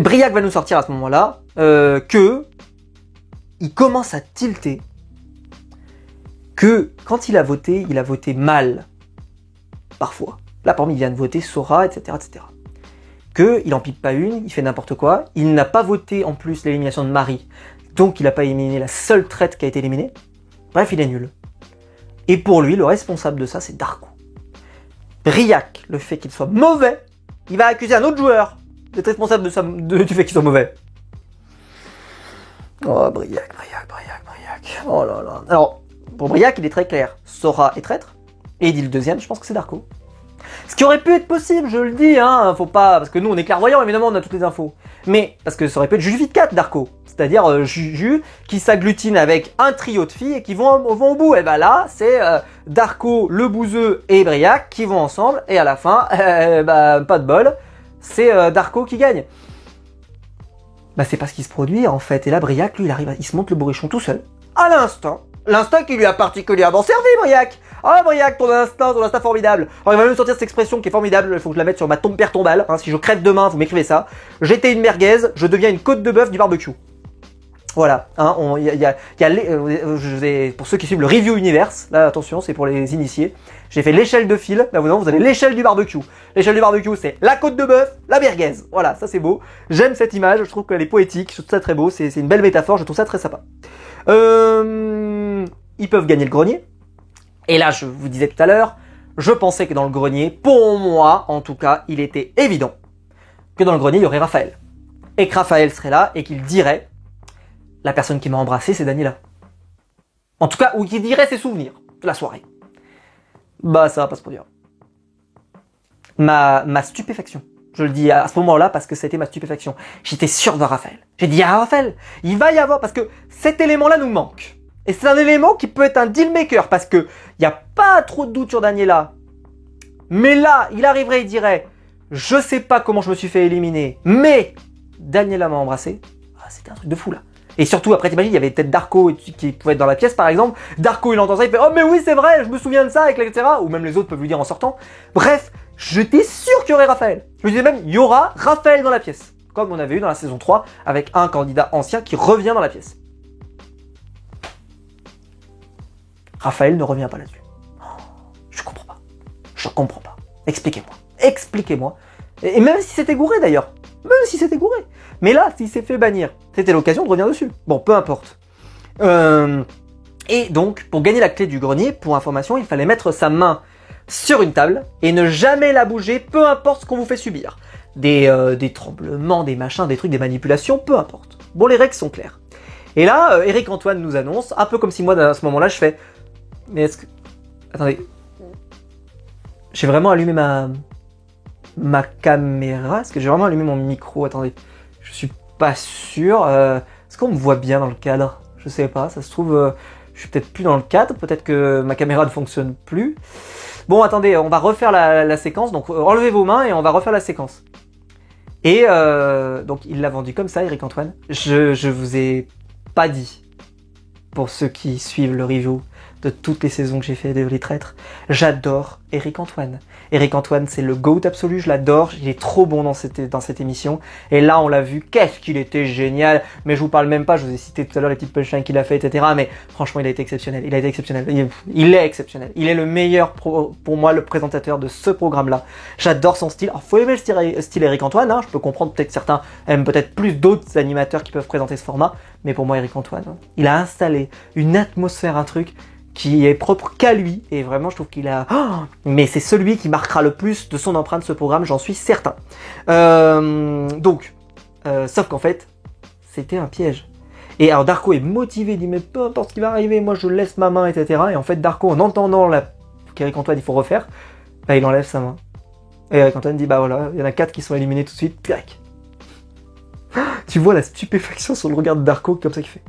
Briac va nous sortir à ce moment-là que il commence à tilter que quand il a voté mal. Parfois. Là, parmi il vient de voter Sora, etc., etc. Qu'il en pipe pas une, il fait n'importe quoi. Il n'a pas voté en plus l'élimination de Marie. Donc il n'a pas éliminé la seule traite qui a été éliminée. Bref, il est nul. Et pour lui, le responsable de ça, c'est Darko. Briac, le fait qu'il soit mauvais, il va accuser un autre joueur d'être responsable du fait qu'il soit mauvais. Oh, Briac. Oh là là. Alors, pour Briac, il est très clair. Sora est traître. Et il dit le deuxième, je pense que c'est Darko. Ce qui aurait pu être possible, je le dis, hein, faut pas... Parce que nous, on est clairvoyants, évidemment, on a toutes les infos. Mais, parce que ça aurait pu être Juju Fit 4, Darko. C'est-à-dire Juju qui s'agglutine avec un trio de filles et qui vont au bout. Et là, c'est Darko, le bouseux et Briac qui vont ensemble. Et à la fin, pas de bol, c'est Darko qui gagne. C'est pas ce qui se produit, en fait. Et là, Briac, lui, il se monte le bourrichon tout seul. À l'instinct. L'instinct qui lui a particulièrement servi, Briac. Ah, Briac, ton instinct formidable. Alors, il va même sortir cette expression qui est formidable. Il faut que je la mette sur ma tombe père tombale. Hein, si je crève demain, vous m'écrivez ça. J'étais une merguez, je deviens une côte de bœuf du barbecue. Voilà, hein, pour ceux qui suivent le Review Universe, là attention, c'est pour les initiés, j'ai fait l'échelle de fil, là vous avez l'échelle du barbecue. L'échelle du barbecue, c'est la côte de bœuf, la merguez. Voilà, ça c'est beau. J'aime cette image, je trouve qu'elle est poétique, je trouve ça très beau, c'est une belle métaphore, je trouve ça très sympa. Ils peuvent gagner le grenier. Et là, je vous disais tout à l'heure, je pensais que dans le grenier, pour moi en tout cas, il était évident que dans le grenier, il y aurait Raphaël. Et que Raphaël serait là et qu'il dirait: la personne qui m'a embrassé, c'est Daniela. En tout cas, ou qui dirait ses souvenirs de la soirée. Bah, ça va pas se produire. Ma stupéfaction. Je le dis à ce moment-là parce que c'était ma stupéfaction. J'étais sûr de Raphaël. J'ai dit à Raphaël, il va y avoir, parce que cet élément-là nous manque. Et c'est un élément qui peut être un deal maker parce que il y a pas trop de doute sur Daniela. Mais là, il arriverait, il dirait: je sais pas comment je me suis fait éliminer, mais Daniela m'a embrassé. Ah, c'était un truc de fou là. Et surtout, après, t'imagines, il y avait peut-être Darko qui pouvait être dans la pièce, par exemple. Darko, il entend ça, il fait: oh, mais oui, c'est vrai, je me souviens de ça, etc. Ou même les autres peuvent lui dire en sortant. Bref, j'étais sûr qu'il y aurait Raphaël. Je me disais même, il y aura Raphaël dans la pièce. Comme on avait eu dans la saison 3, avec un candidat ancien qui revient dans la pièce. Raphaël ne revient pas là-dessus. Je comprends pas. Je comprends pas. Expliquez-moi. Expliquez-moi. Et même si c'était gouré d'ailleurs. Même si c'était gouré. Mais là, s'il s'est fait bannir, c'était l'occasion de revenir dessus. Bon, peu importe. Et donc, pour gagner la clé du grenier, pour information, il fallait mettre sa main sur une table et ne jamais la bouger, peu importe ce qu'on vous fait subir. Des tremblements, des machins, des trucs, des manipulations, peu importe. Bon, les règles sont claires. Et là, Eric Antoine nous annonce, un peu comme si moi, à ce moment-là, je fais: mais est-ce que... Attendez. J'ai vraiment allumé ma caméra? Est-ce que j'ai vraiment allumé mon micro? Attendez. Je suis pas sûr. Est-ce qu'on me voit bien dans le cadre? Je sais pas. Ça se trouve, je suis peut-être plus dans le cadre. Peut-être que ma caméra ne fonctionne plus. Bon, attendez. On va refaire la séquence. Donc, enlevez vos mains et on va refaire la séquence. Et donc, il l'a vendu comme ça, Eric Antoine. Je vous ai pas dit, pour ceux qui suivent le review de toutes les saisons que j'ai fait de Les Traîtres, j'adore Eric Antoine. Eric Antoine, c'est le GOAT absolu, je l'adore, il est trop bon dans cette émission. Et là, on l'a vu, qu'est-ce qu'il était génial. Mais je vous parle même pas, je vous ai cité tout à l'heure les petites punchlines qu'il a fait, etc. Mais franchement, il a été exceptionnel, il a été exceptionnel. Il est exceptionnel. Il est le meilleur, pour moi, le présentateur de ce programme-là. J'adore son style. Alors, faut aimer le style Eric Antoine, hein. Je peux comprendre, peut-être certains aiment peut-être plus d'autres animateurs qui peuvent présenter ce format. Mais pour moi, Eric Antoine, il a installé une atmosphère, un truc qui est propre qu'à lui, et vraiment je trouve qu'il a... Oh, mais c'est celui qui marquera le plus de son empreinte ce programme, j'en suis certain. Sauf qu'en fait, c'était un piège. Et alors Darko est motivé, il dit: mais peu importe ce qui va arriver, moi je laisse ma main, etc. Et en fait Darko, en entendant qu'Eric Antoine il faut refaire, bah, il enlève sa main. Et Eric Antoine dit: bah voilà, il y en a 4 qui sont éliminés tout de suite, tac. Tu vois la stupéfaction sur le regard de Darko, comme ça qu'il fait.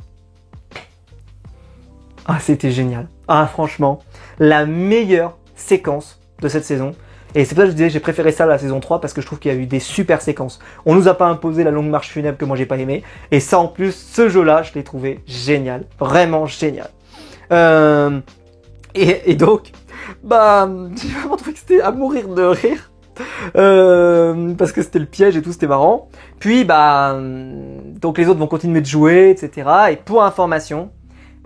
Ah, c'était génial. Ah, franchement, la meilleure séquence de cette saison. Et c'est pour ça que je disais que j'ai préféré ça à la saison 3, parce que je trouve qu'il y a eu des super séquences. On nous a pas imposé la longue marche funèbre que moi j'ai pas aimé. Et ça, en plus, ce jeu-là, je l'ai trouvé génial. Vraiment génial. Et donc, bah, j'ai vraiment trouvé que c'était à mourir de rire. Parce que c'était le piège et tout, c'était marrant. Puis, bah, donc les autres vont continuer de jouer, etc. Et pour information,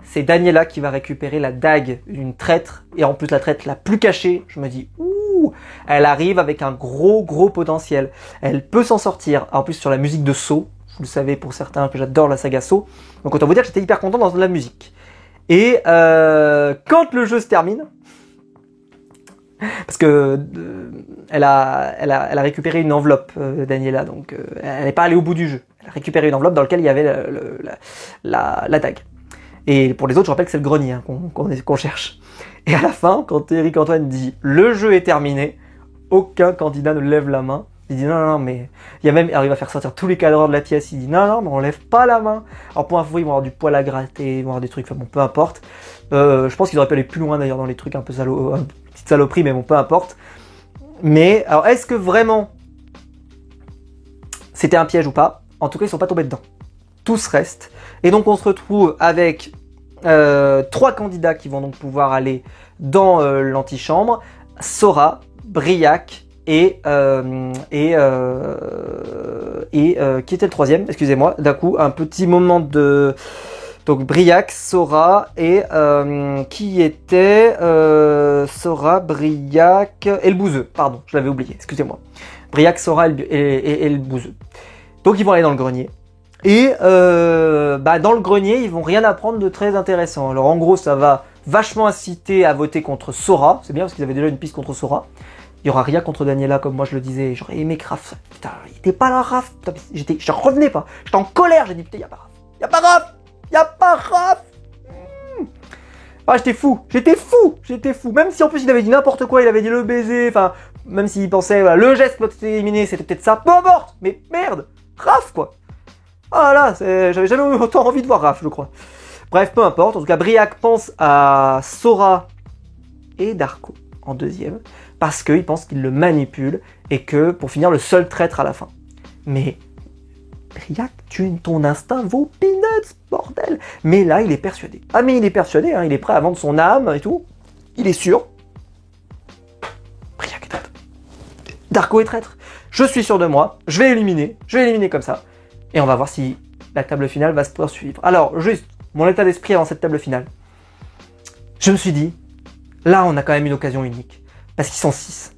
c'est Daniela qui va récupérer la dague d'une traître, et en plus la traître la plus cachée. Je me dis, ouh, elle arrive avec un gros potentiel. Elle peut s'en sortir. En plus sur la musique de Saw, vous le savez pour certains que j'adore la saga Saw. Donc autant vous dire que j'étais hyper content dans la musique. Et quand le jeu se termine, parce que elle a récupéré une enveloppe, Daniela, donc elle n'est pas allée au bout du jeu. Elle a récupéré une enveloppe dans laquelle il y avait la dague. Et pour les autres, je rappelle que c'est le grenier, hein, qu'on cherche. Et à la fin, quand Eric Antoine dit « le jeu est terminé », aucun candidat ne lève la main. Il dit « non, mais... » Alors il va faire sortir tous les cadres de la pièce. Il dit « non, mais on lève pas la main. » Alors pour info, ils vont avoir du poil à gratter, ils vont avoir des trucs, enfin bon, peu importe. Je pense qu'ils auraient pu aller plus loin d'ailleurs dans les trucs un peu petite saloperie, mais bon, peu importe. Mais, alors est-ce que vraiment c'était un piège ou pas? En tout cas, ils sont pas tombés dedans. Tous restent. Et donc on se retrouve avec 3 candidats qui vont donc pouvoir aller dans l'antichambre: Sora, Briac qui était le troisième, excusez-moi, d'un coup, un petit moment de... Donc Briac, Sora et qui était Sora, Briac et le bouseux, pardon, je l'avais oublié, excusez-moi. Briac, Sora et le bouseux. Donc ils vont aller dans le grenier. Et dans le grenier, ils vont rien apprendre de très intéressant. Alors en gros, ça va vachement inciter à voter contre Sora. C'est bien parce qu'ils avaient déjà une piste contre Sora. Il y aura rien contre Daniela, comme moi je le disais. J'aurais aimé que Raph. Putain, il était pas là, Raph. Je revenais pas. J'étais en colère. J'ai dit putain, y a pas Raph. Y a pas Raph. Y a pas Raph. Ah, j'étais fou. Même si en plus il avait dit n'importe quoi, il avait dit le baiser. Enfin, même s'il pensait, voilà, le geste doit être éliminé, c'était peut-être ça. Peu importe. Mais merde. Raph, quoi. Ah là, j'avais jamais eu autant envie de voir Raph, je crois. Bref, peu importe. En tout cas, Briac pense à Sora et Darko en deuxième, parce qu'il pense qu'il le manipule et que, pour finir, le seul traître à la fin. Mais Briac, ton instinct vaut peanuts, bordel. Mais là, il est persuadé. Ah, mais il est persuadé, hein, il est prêt à vendre son âme et tout. Il est sûr. Briac est traître. Darko est traître. Je suis sûr de moi. Je vais éliminer comme ça. Et on va voir si la table finale va se poursuivre. Alors, juste, mon état d'esprit avant cette table finale. Je me suis dit, là, on a quand même une occasion unique. Parce qu'ils sont 6.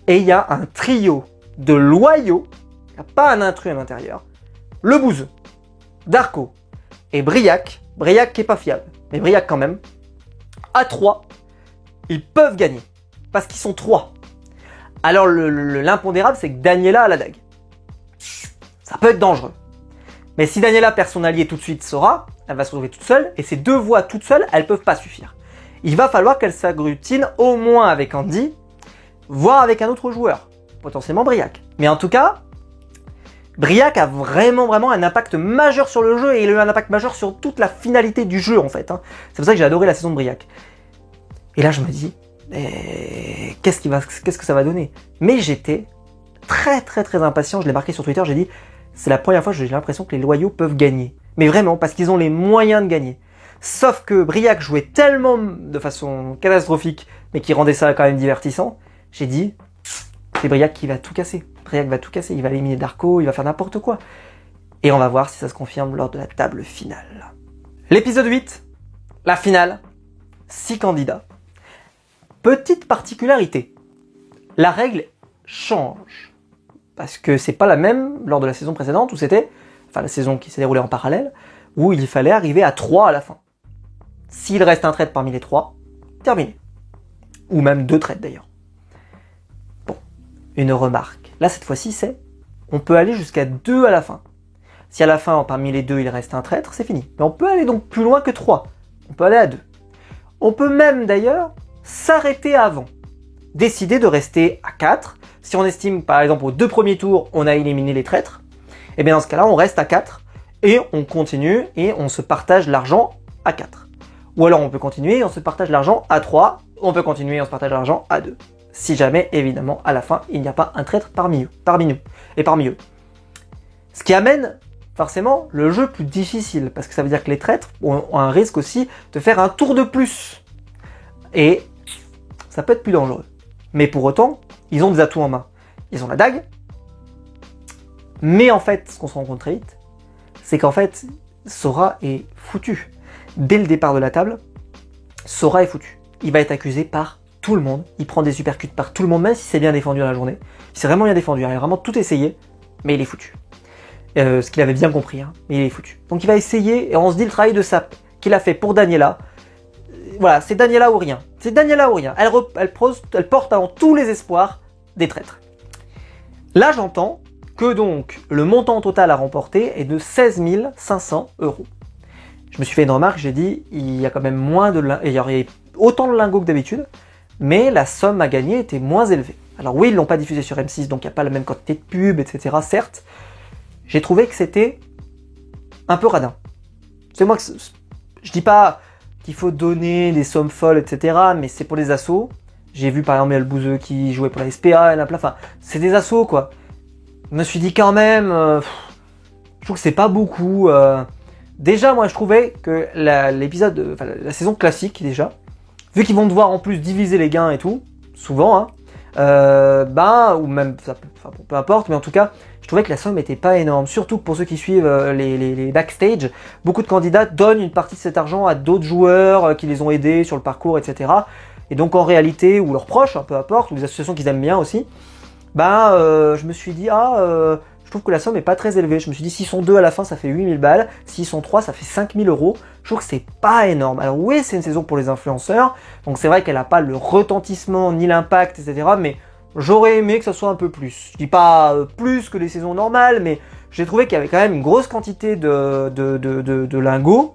Et il y a un trio de loyaux. Il n'y a pas un intrus à l'intérieur. Le bouseux, Darko et Briac. Briac qui est pas fiable, mais Briac quand même. À 3, ils peuvent gagner. Parce qu'ils sont 3. Alors, l'impondérable, c'est que Daniela a la dague. Ça peut être dangereux. Mais si Daniela perd son allié tout de suite, Sora, elle va se retrouver toute seule, et ces deux voix toutes seules, elles peuvent pas suffire. Il va falloir qu'elle s'agglutine au moins avec Andy, voire avec un autre joueur, potentiellement Briac. Mais en tout cas, Briac a vraiment un impact majeur sur le jeu, et il a eu un impact majeur sur toute la finalité du jeu en fait. C'est pour ça que j'ai adoré la saison de Briac. Et là je me dis, qu'est-ce que ça va donner? Mais j'étais très impatient, je l'ai marqué sur Twitter, j'ai dit, c'est la première fois que j'ai l'impression que les loyaux peuvent gagner. Mais vraiment, parce qu'ils ont les moyens de gagner. Sauf que Briac jouait tellement de façon catastrophique, mais qui rendait ça quand même divertissant, j'ai dit, c'est Briac qui va tout casser. Briac va tout casser, il va éliminer Darko, il va faire n'importe quoi. Et on va voir si ça se confirme lors de la table finale. L'épisode 8, la finale, 6 candidats. Petite particularité, la règle change. Parce que c'est pas la même lors de la saison précédente où c'était, enfin la saison qui s'est déroulée en parallèle, où il fallait arriver à 3 à la fin. S'il reste un traître parmi les 3, terminé. Ou même 2 traîtres d'ailleurs. Bon, une remarque. Là cette fois-ci c'est, on peut aller jusqu'à 2 à la fin. Si à la fin, parmi les 2, il reste un traître, c'est fini. Mais on peut aller donc plus loin que 3. On peut aller à 2. On peut même d'ailleurs s'arrêter avant. Décider de rester à 4. Si on estime, par exemple, aux 2 premiers tours, on a éliminé les traîtres, et bien dans ce cas-là, on reste à 4 et on continue et on se partage l'argent à 4. Ou alors on peut continuer et on se partage l'argent à 3, on peut continuer et on se partage l'argent à 2. Si jamais, évidemment, à la fin, il n'y a pas un traître parmi nous et parmi eux. Ce qui amène forcément le jeu plus difficile, parce que ça veut dire que les traîtres ont un risque aussi de faire un tour de plus. Et ça peut être plus dangereux. Mais pour autant, ils ont des atouts en main. Ils ont la dague, mais en fait, ce qu'on se rend compte très vite, c'est qu'en fait, Sora est foutu. Dès le départ de la table, Sora est foutu. Il va être accusé par tout le monde. Il prend des supercuts par tout le monde, même si c'est bien défendu dans la journée. Il s'est vraiment bien défendu, il a vraiment tout essayé, mais il est foutu. Ce qu'il avait bien compris, mais il est foutu. Donc il va essayer, et on se dit le travail de sap qu'il a fait pour Daniela. Voilà, c'est Daniela ou rien. C'est Daniela ou rien. Elle porte avant tous les espoirs des traîtres. Là, j'entends que donc le montant total à remporter est de 16 500 €. Je me suis fait une remarque, j'ai dit, il y a quand même il y aurait autant de lingots que d'habitude, mais la somme à gagner était moins élevée. Alors oui, ils l'ont pas diffusé sur M6, donc il n'y a pas la même quantité de pubs, etc. Certes, j'ai trouvé que c'était un peu radin. C'est moi que je dis pas qu'il faut donner des sommes folles, etc. Mais c'est pour les assos. J'ai vu par exemple le bouseux qui jouait pour la SPA, enfin, c'est des assos quoi. Je me suis dit quand même, je trouve que c'est pas beaucoup. Déjà, moi je trouvais que la saison classique déjà, vu qu'ils vont devoir en plus diviser les gains et tout, souvent, ou même, enfin, peu importe, mais en tout cas, je trouvais que la somme était pas énorme. Surtout que pour ceux qui suivent les backstage, beaucoup de candidats donnent une partie de cet argent à d'autres joueurs qui les ont aidés sur le parcours, etc. Et donc en réalité, ou leurs proches, peu importe, ou les associations qu'ils aiment bien aussi, je me suis dit, je trouve que la somme est pas très élevée. Je me suis dit, s'ils sont 2 à la fin, ça fait 8000 balles. S'ils sont 3, ça fait 5000 euros. Je trouve que c'est pas énorme. Alors oui, c'est une saison pour les influenceurs. Donc c'est vrai qu'elle n'a pas le retentissement ni l'impact, etc. Mais j'aurais aimé que ça soit un peu plus. Je dis pas plus que les saisons normales, mais j'ai trouvé qu'il y avait quand même une grosse quantité de lingots.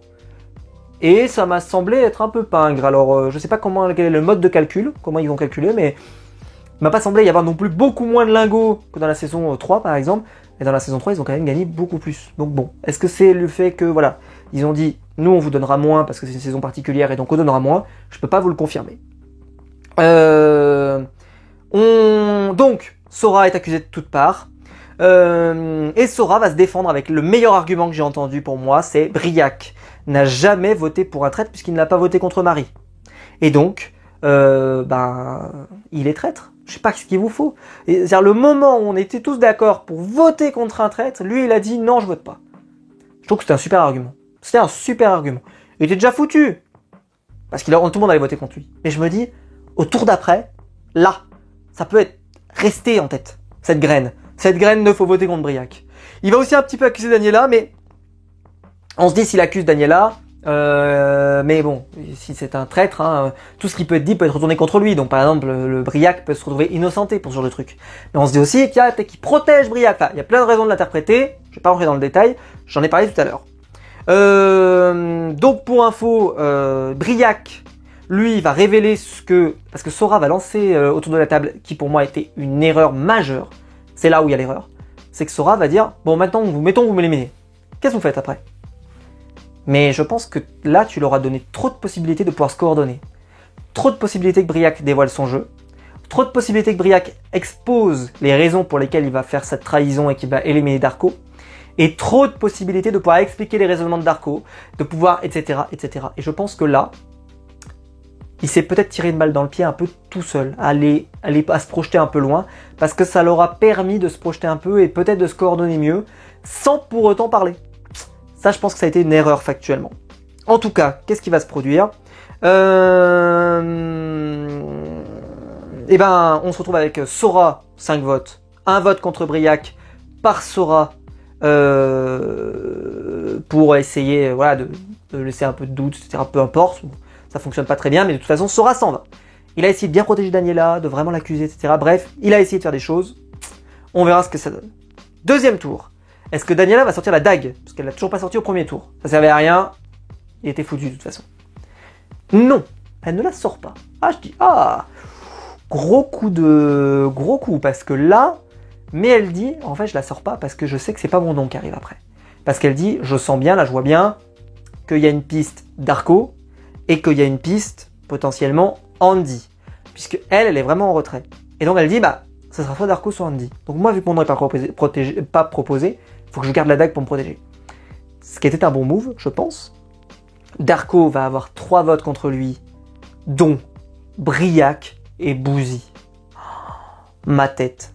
Et ça m'a semblé être un peu pingre. Alors je sais pas quel est le mode de calcul, comment ils vont calculer, mais il m'a pas semblé y avoir non plus beaucoup moins de lingots que dans la saison 3 par exemple. Et dans la saison 3, ils ont quand même gagné beaucoup plus. Donc bon, est-ce que c'est le fait que, voilà, ils ont dit, nous on vous donnera moins parce que c'est une saison particulière et donc on donnera moins. Je peux pas vous le confirmer. Donc, Sora est accusée de toutes parts. Et Sora va se défendre avec le meilleur argument que j'ai entendu pour moi, c'est Briac n'a jamais voté pour un traître puisqu'il n'a pas voté contre Marie. Et donc, il est traître. Je sais pas ce qu'il vous faut. C'est-à-dire le moment où on était tous d'accord pour voter contre un traître, lui il a dit non je vote pas. Je trouve que c'était un super argument. C'était un super argument. Il était déjà foutu. Parce que tout le monde allait voter contre lui. Mais je me dis, au tour d'après, là, ça peut être resté en tête. Cette graine. Cette graine ne faut voter contre Briac. Il va aussi un petit peu accuser Daniela, mais on se dit s'il accuse Daniela, mais bon, si c'est un traître, tout ce qui peut être dit peut être retourné contre lui. Donc par exemple, le Briac peut se retrouver innocenté pour ce genre de truc. Mais on se dit aussi qu'il y a qui protège Briac. Enfin, il y a plein de raisons de l'interpréter. Je vais pas rentrer dans le détail. J'en ai parlé tout à l'heure. Donc pour info, Briac, lui, va révéler parce que Sora va lancer autour de la table, qui pour moi était une erreur majeure. C'est là où il y a l'erreur. C'est que Sora va dire, bon maintenant, vous m'éliminez. Qu'est-ce que vous faites après ? Mais je pense que là, tu leur as donné trop de possibilités de pouvoir se coordonner. Trop de possibilités que Briac dévoile son jeu. Trop de possibilités que Briac expose les raisons pour lesquelles il va faire cette trahison et qu'il va éliminer Darko. Et trop de possibilités de pouvoir expliquer les raisonnements de Darko, de pouvoir, etc., etc. Et je pense que là, il s'est peut-être tiré une balle dans le pied un peu tout seul, à se projeter un peu loin, parce que ça leur a permis de se projeter un peu et peut-être de se coordonner mieux, sans pour autant parler. Ça, je pense que ça a été une erreur factuellement. En tout cas, qu'est-ce qui va se produire ? On se retrouve avec Sora, 5 votes. 1 vote contre Briac par Sora pour essayer de laisser un peu de doute, etc. Peu importe, ça fonctionne pas très bien, mais de toute façon, Sora s'en va. Il a essayé de bien protéger Daniela, de vraiment l'accuser, etc. Bref, il a essayé de faire des choses. On verra ce que ça donne. Deuxième tour. Est-ce que Daniela va sortir la dague ? Parce qu'elle l'a toujours pas sorti au premier tour. Ça servait à rien. Il était foutu de toute façon. Non, elle ne la sort pas. Gros coup, parce que là, mais elle dit, en fait je la sors pas parce que je sais que c'est pas mon nom qui arrive après. Parce qu'elle dit, je sens bien, là je vois bien, qu'il y a une piste Darko, et qu'il y a une piste, potentiellement, Andy. Puisque elle est vraiment en retrait. Et donc elle dit, ça sera soit Darko, soit Andy. Donc moi, vu que mon nom n'est pas proposé, il faut que je garde la dague pour me protéger. Ce qui était un bon move, je pense. Darko va avoir 3 votes contre lui, dont Briac et Bouzy. Ma tête,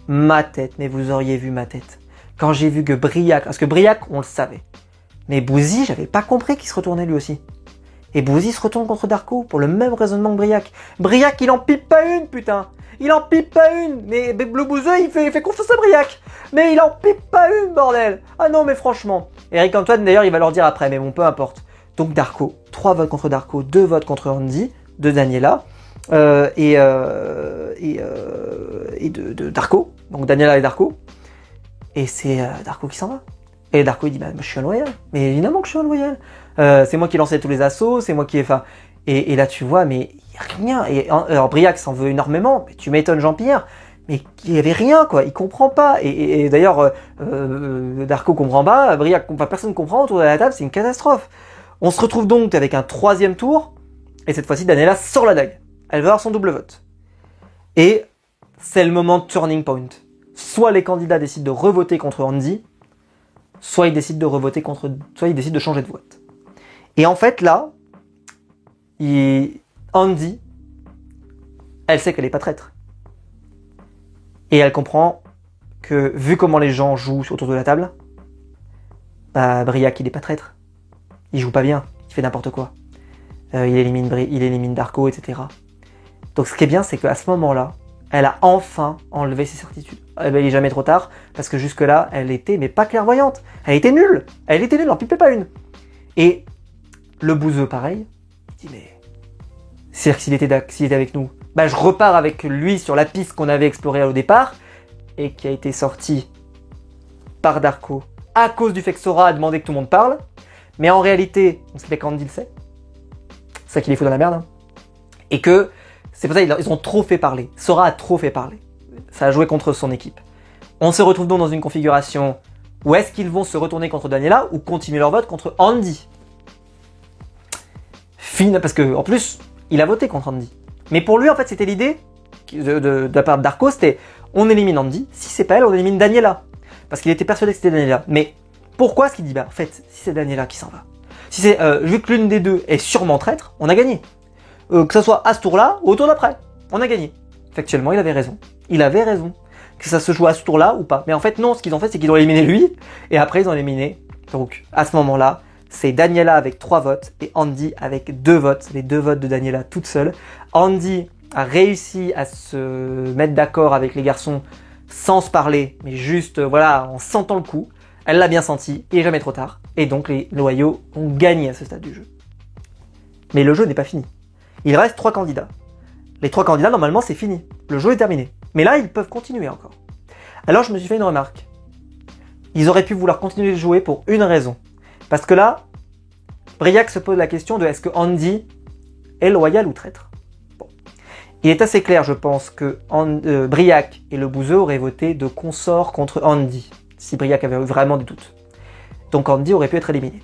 mais vous auriez vu ma tête. Quand j'ai vu que Briac, parce que Briac, on le savait. Mais Bouzy, j'avais pas compris qu'il se retournait lui aussi. Et Bouzy se retourne contre Darko pour le même raisonnement que Briac. Briac, il en pipe pas une, putain. Il en pipe pas une. Mais le bouseux, il fait confiance à Briac. Mais il en pipe pas une, bordel. Ah non, mais franchement. Eric Antoine, d'ailleurs, il va leur dire après, mais bon, peu importe. Donc Darko, 3 votes contre Darko, 2 votes contre Andy, de Daniela, et de Darko. Donc Daniela et Darko. Et c'est Darko qui s'en va. Et Darko, il dit, je suis un loyal. Mais évidemment que je suis un loyal. C'est moi qui lançais tous les assauts, c'est moi qui ai... Et là, tu vois, mais il n'y a rien. Alors, Briac s'en veut énormément. Mais tu m'étonnes, Jean-Pierre. Mais il n'y avait rien, quoi. Il comprend pas. Et d'ailleurs, Darko comprend pas. Briac, personne comprend autour de la table. C'est une catastrophe. On se retrouve donc avec un 3e tour. Et cette fois-ci, Daniela sort la dague. Elle va avoir son double vote. Et c'est le moment de turning point. Soit les candidats décident de revoter contre Andy, soit ils décident de changer de vote. Et en fait, là, Andy, elle sait qu'elle n'est pas traître. Et elle comprend que, vu comment les gens jouent autour de la table, bah, Briac, il est pas traître. Il joue pas bien, il fait n'importe quoi. Il élimine Darko, etc. Donc ce qui est bien, c'est qu'à ce moment-là, elle a enfin enlevé ses certitudes. Eh ben, il est jamais trop tard, parce que jusque-là, elle était, mais pas clairvoyante. Elle était nulle. Elle était nulle, n'en pipait pas une. Et le bouseux, pareil, il dit, mais... C'est-à-dire que s'il était avec nous, bah je repars avec lui sur la piste qu'on avait explorée au départ, et qui a été sortie par Darko, à cause du fait que Sora a demandé que tout le monde parle. Mais en réalité, on sait que Andy le sait. C'est ça qui les fout dans la merde. Hein. Et que... C'est pour ça qu'ils ont trop fait parler. Sora a trop fait parler. Ça a joué contre son équipe. On se retrouve donc dans une configuration où est-ce qu'ils vont se retourner contre Daniela ou continuer leur vote contre Andy. Fine, parce que en plus, il a voté contre Andy. Mais pour lui, en fait, c'était l'idée de la part de Darko, c'était on élimine Andy. Si c'est pas elle, on élimine Daniela. Parce qu'il était persuadé que c'était Daniela. Mais pourquoi est-ce qu'il dit, bah en fait, si c'est Daniela qui s'en va, si c'est vu que l'une des deux est sûrement traître, on a gagné. Que ce soit à ce tour-là ou au tour d'après. On a gagné. Factuellement, il avait raison. Il avait raison. Que ça se joue à ce tour-là ou pas. Mais en fait, non, ce qu'ils ont fait, c'est qu'ils ont éliminé lui. Et après, ils ont éliminé. Donc, à ce moment-là, c'est Daniela avec 3 votes et Andy avec 2 votes. Les 2 votes de Daniela toute seule. Andy a réussi à se mettre d'accord avec les garçons sans se parler, mais juste, voilà, en sentant le coup. Elle l'a bien senti. Il est jamais trop tard. Et donc, les loyaux ont gagné à ce stade du jeu. Mais le jeu n'est pas fini. Il reste 3 candidats. Les 3 candidats, normalement, c'est fini. Le jeu est terminé. Mais là, ils peuvent continuer encore. Alors, je me suis fait une remarque. Ils auraient pu vouloir continuer de jouer pour une raison. Parce que là, Briac se pose la question de est-ce que Andy est loyal ou traître. Bon. Il est assez clair, je pense, que Briac et le bouseux auraient voté de consort contre Andy. Si Briac avait vraiment des doutes. Donc Andy aurait pu être éliminé.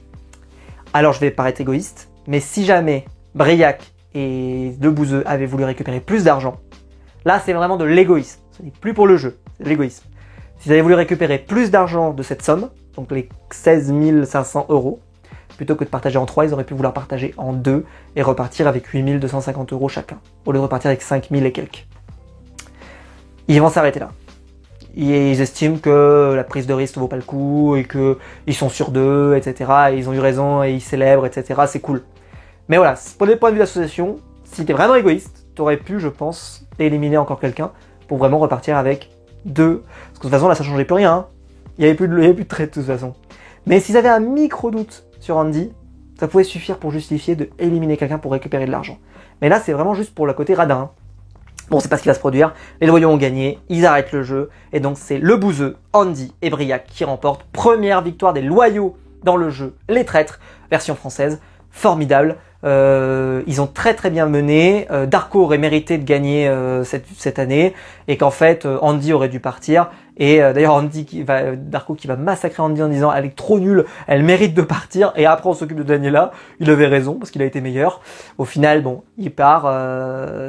Alors, je vais paraître égoïste, mais si jamais Briac et le bouseux avaient voulu récupérer plus d'argent, là c'est vraiment de l'égoïsme, ce n'est plus pour le jeu, c'est de l'égoïsme. S'ils avaient voulu récupérer plus d'argent de cette somme, donc les 16 500 €, plutôt que de partager en 3, ils auraient pu vouloir partager en 2 et repartir avec 8 250 € chacun, au lieu de repartir avec 5 000 et quelques. Ils vont s'arrêter là. Ils estiment que la prise de risque ne vaut pas le coup, et qu'ils sont sûrs d'eux, etc. Et ils ont eu raison, et ils célèbrent, etc. C'est cool. Mais voilà, pour le point de vue de l'association, si t'es vraiment égoïste, t'aurais pu, je pense, éliminer encore quelqu'un pour vraiment repartir avec 2. Parce que de toute façon, là, ça changeait plus rien. Hein. Il n'y avait plus de trait de toute façon. Mais s'ils avaient un micro-doute sur Andy, ça pouvait suffire pour justifier de éliminer quelqu'un pour récupérer de l'argent. Mais là, c'est vraiment juste pour le côté radin. Hein. Bon, c'est pas ce qui va se produire. Les loyaux ont gagné, ils arrêtent le jeu. Et donc, c'est le bouseux, Andy et Briac qui remportent. Première victoire des loyaux dans le jeu Les Traîtres, version française. Formidable. Ils ont très très bien mené. Darko aurait mérité de gagner cette année et qu'en fait Andy aurait dû partir. Et d'ailleurs Darko qui va massacrer Andy en disant elle est trop nulle, elle mérite de partir. Et après on s'occupe de Daniela. Il avait raison parce qu'il a été meilleur. Au final bon, il part.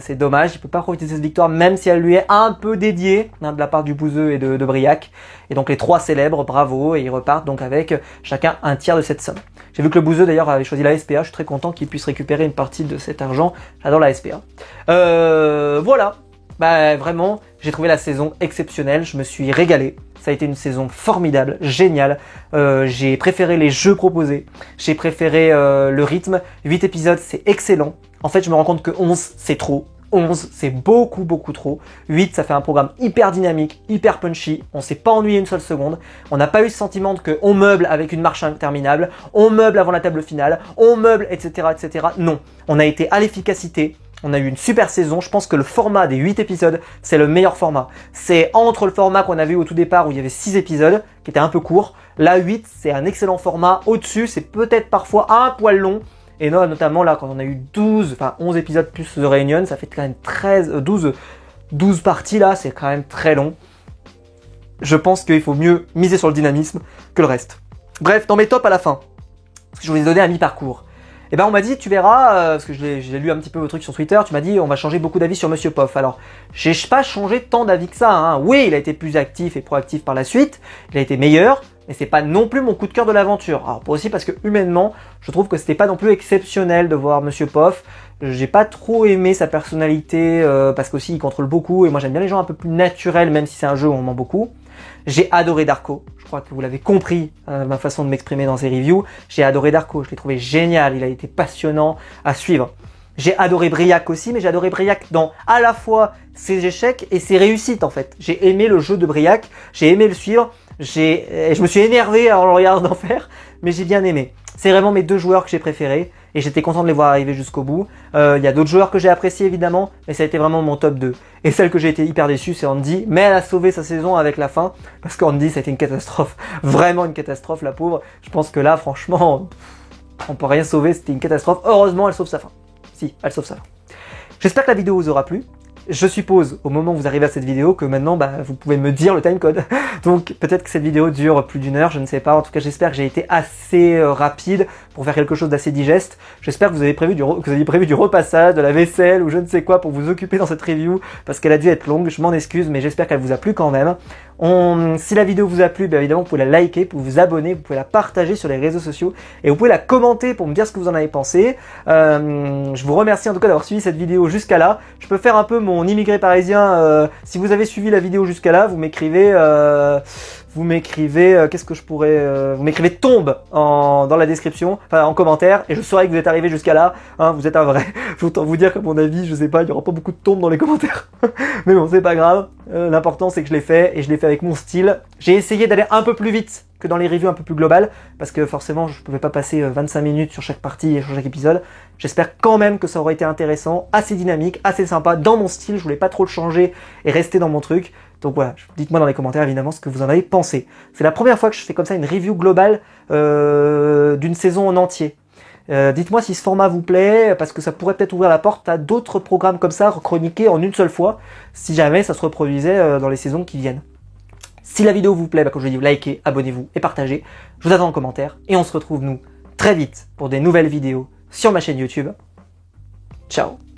C'est dommage, il peut pas profiter de cette victoire même si elle lui est un peu dédiée hein, de la part du bouseux et de Briac. Et donc les 3 célèbres, bravo, et ils repartent donc avec chacun un tiers de cette somme. J'ai vu que le bouseux d'ailleurs avait choisi la SPA, je suis très content qu'il puisse récupérer une partie de cet argent. J'adore la SPA. Voilà, bah vraiment, j'ai trouvé la saison exceptionnelle, je me suis régalé. Ça a été une saison formidable, géniale. J'ai préféré les jeux proposés, j'ai préféré le rythme. 8 épisodes, c'est excellent. En fait, je me rends compte que 11, c'est trop. 11, c'est beaucoup trop. 8, ça fait un programme hyper dynamique, hyper punchy. On s'est pas ennuyé une seule seconde. On n'a pas eu ce sentiment qu'on meuble avec une marche interminable. On meuble avant la table finale. On meuble, etc., etc. Non. On a été à l'efficacité. On a eu une super saison. Je pense que le format des 8 épisodes, c'est le meilleur format. C'est entre le format qu'on avait eu au tout départ où il y avait 6 épisodes, qui était un peu court. Là, 8, c'est un excellent format. Au-dessus, c'est peut-être parfois un poil long. Et notamment là, quand on a eu 11 épisodes plus The Reunion, ça fait quand même 12 parties là, c'est quand même très long. Je pense qu'il faut mieux miser sur le dynamisme que le reste. Bref, dans mes tops à la fin, parce que je vous ai donné un mi-parcours. Et ben on m'a dit, tu verras, parce que j'ai lu un petit peu vos trucs sur Twitter, tu m'as dit on va changer beaucoup d'avis sur Monsieur Poff. Alors, j'ai pas changé tant d'avis que ça. Hein. Oui, il a été plus actif et proactif par la suite, il a été meilleur. mais c'est pas non plus mon coup de cœur de l'aventure. Alors aussi parce que humainement, je trouve que c'était pas non plus exceptionnel de voir Monsieur Poff. J'ai pas trop aimé sa personnalité parce qu'aussi il contrôle beaucoup et moi j'aime bien les gens un peu plus naturels même si c'est un jeu où on ment beaucoup. J'ai adoré Darko, je crois que vous l'avez compris, ma façon de m'exprimer dans ces reviews. J'ai adoré Darko, je l'ai trouvé génial, il a été passionnant à suivre. J'ai adoré Briac aussi, mais j'ai adoré Briac dans à la fois ses échecs et ses réussites en fait. J'ai aimé le jeu de Briac, j'ai aimé le suivre, et je me suis énervé en le regardant faire, mais j'ai bien aimé. C'est vraiment mes deux joueurs que j'ai préférés et j'étais content de les voir arriver jusqu'au bout. Il y a d'autres joueurs que j'ai appréciés évidemment, mais ça a été vraiment mon top 2. Et celle que j'ai été hyper déçu, c'est Andy, mais elle a sauvé sa saison avec la fin, parce qu'Andy, ça a été une catastrophe. Vraiment une catastrophe, la pauvre. Je pense que là, franchement, on peut rien sauver, c'était une catastrophe. Heureusement, elle sauve sa fin. Si, elle sauve sa fin. J'espère que la vidéo vous aura plu. Je suppose, au moment où vous arrivez à cette vidéo, que maintenant, vous pouvez me dire le timecode. Donc, peut-être que cette vidéo dure plus d'1 heure, je ne sais pas. En tout cas, j'espère que j'ai été assez rapide pour faire quelque chose d'assez digeste. J'espère que vous aviez prévu du repassage, de la vaisselle ou je ne sais quoi pour vous occuper dans cette review, parce qu'elle a dû être longue. Je m'en excuse, mais j'espère qu'elle vous a plu quand même. Si la vidéo vous a plu, bien évidemment, vous pouvez la liker, vous pouvez vous abonner, vous pouvez la partager sur les réseaux sociaux et vous pouvez la commenter pour me dire ce que vous en avez pensé. Je vous remercie en tout cas d'avoir suivi cette vidéo jusqu'à là. Je peux faire un peu mon immigré parisien. Si vous avez suivi la vidéo jusqu'à là, vous m'écrivez... qu'est-ce que je pourrais... vous m'écrivez tombe dans la description, enfin en commentaire, et je saurai que vous êtes arrivé jusqu'à là. Hein, vous êtes un vrai. Je veux autant vous dire qu'à mon avis, je sais pas, il y aura pas beaucoup de tombes dans les commentaires. Mais bon, c'est pas grave. L'important c'est que je l'ai fait, et je l'ai fait avec mon style. J'ai essayé d'aller un peu plus vite que dans les reviews un peu plus globales, parce que forcément je pouvais pas passer 25 minutes sur chaque partie et sur chaque épisode. J'espère quand même que ça aurait été intéressant, assez dynamique, assez sympa, dans mon style. Je voulais pas trop le changer et rester dans mon truc. Donc voilà, dites-moi dans les commentaires évidemment ce que vous en avez pensé. C'est la première fois que je fais comme ça une review globale d'une saison en entier. Dites-moi si ce format vous plaît, parce que ça pourrait peut-être ouvrir la porte à d'autres programmes comme ça, chroniqués en une seule fois, si jamais ça se reproduisait dans les saisons qui viennent. Si la vidéo vous plaît, comme je l'ai dit, likez, abonnez-vous et partagez. Je vous attends en commentaire et on se retrouve nous très vite pour des nouvelles vidéos sur ma chaîne YouTube. Ciao.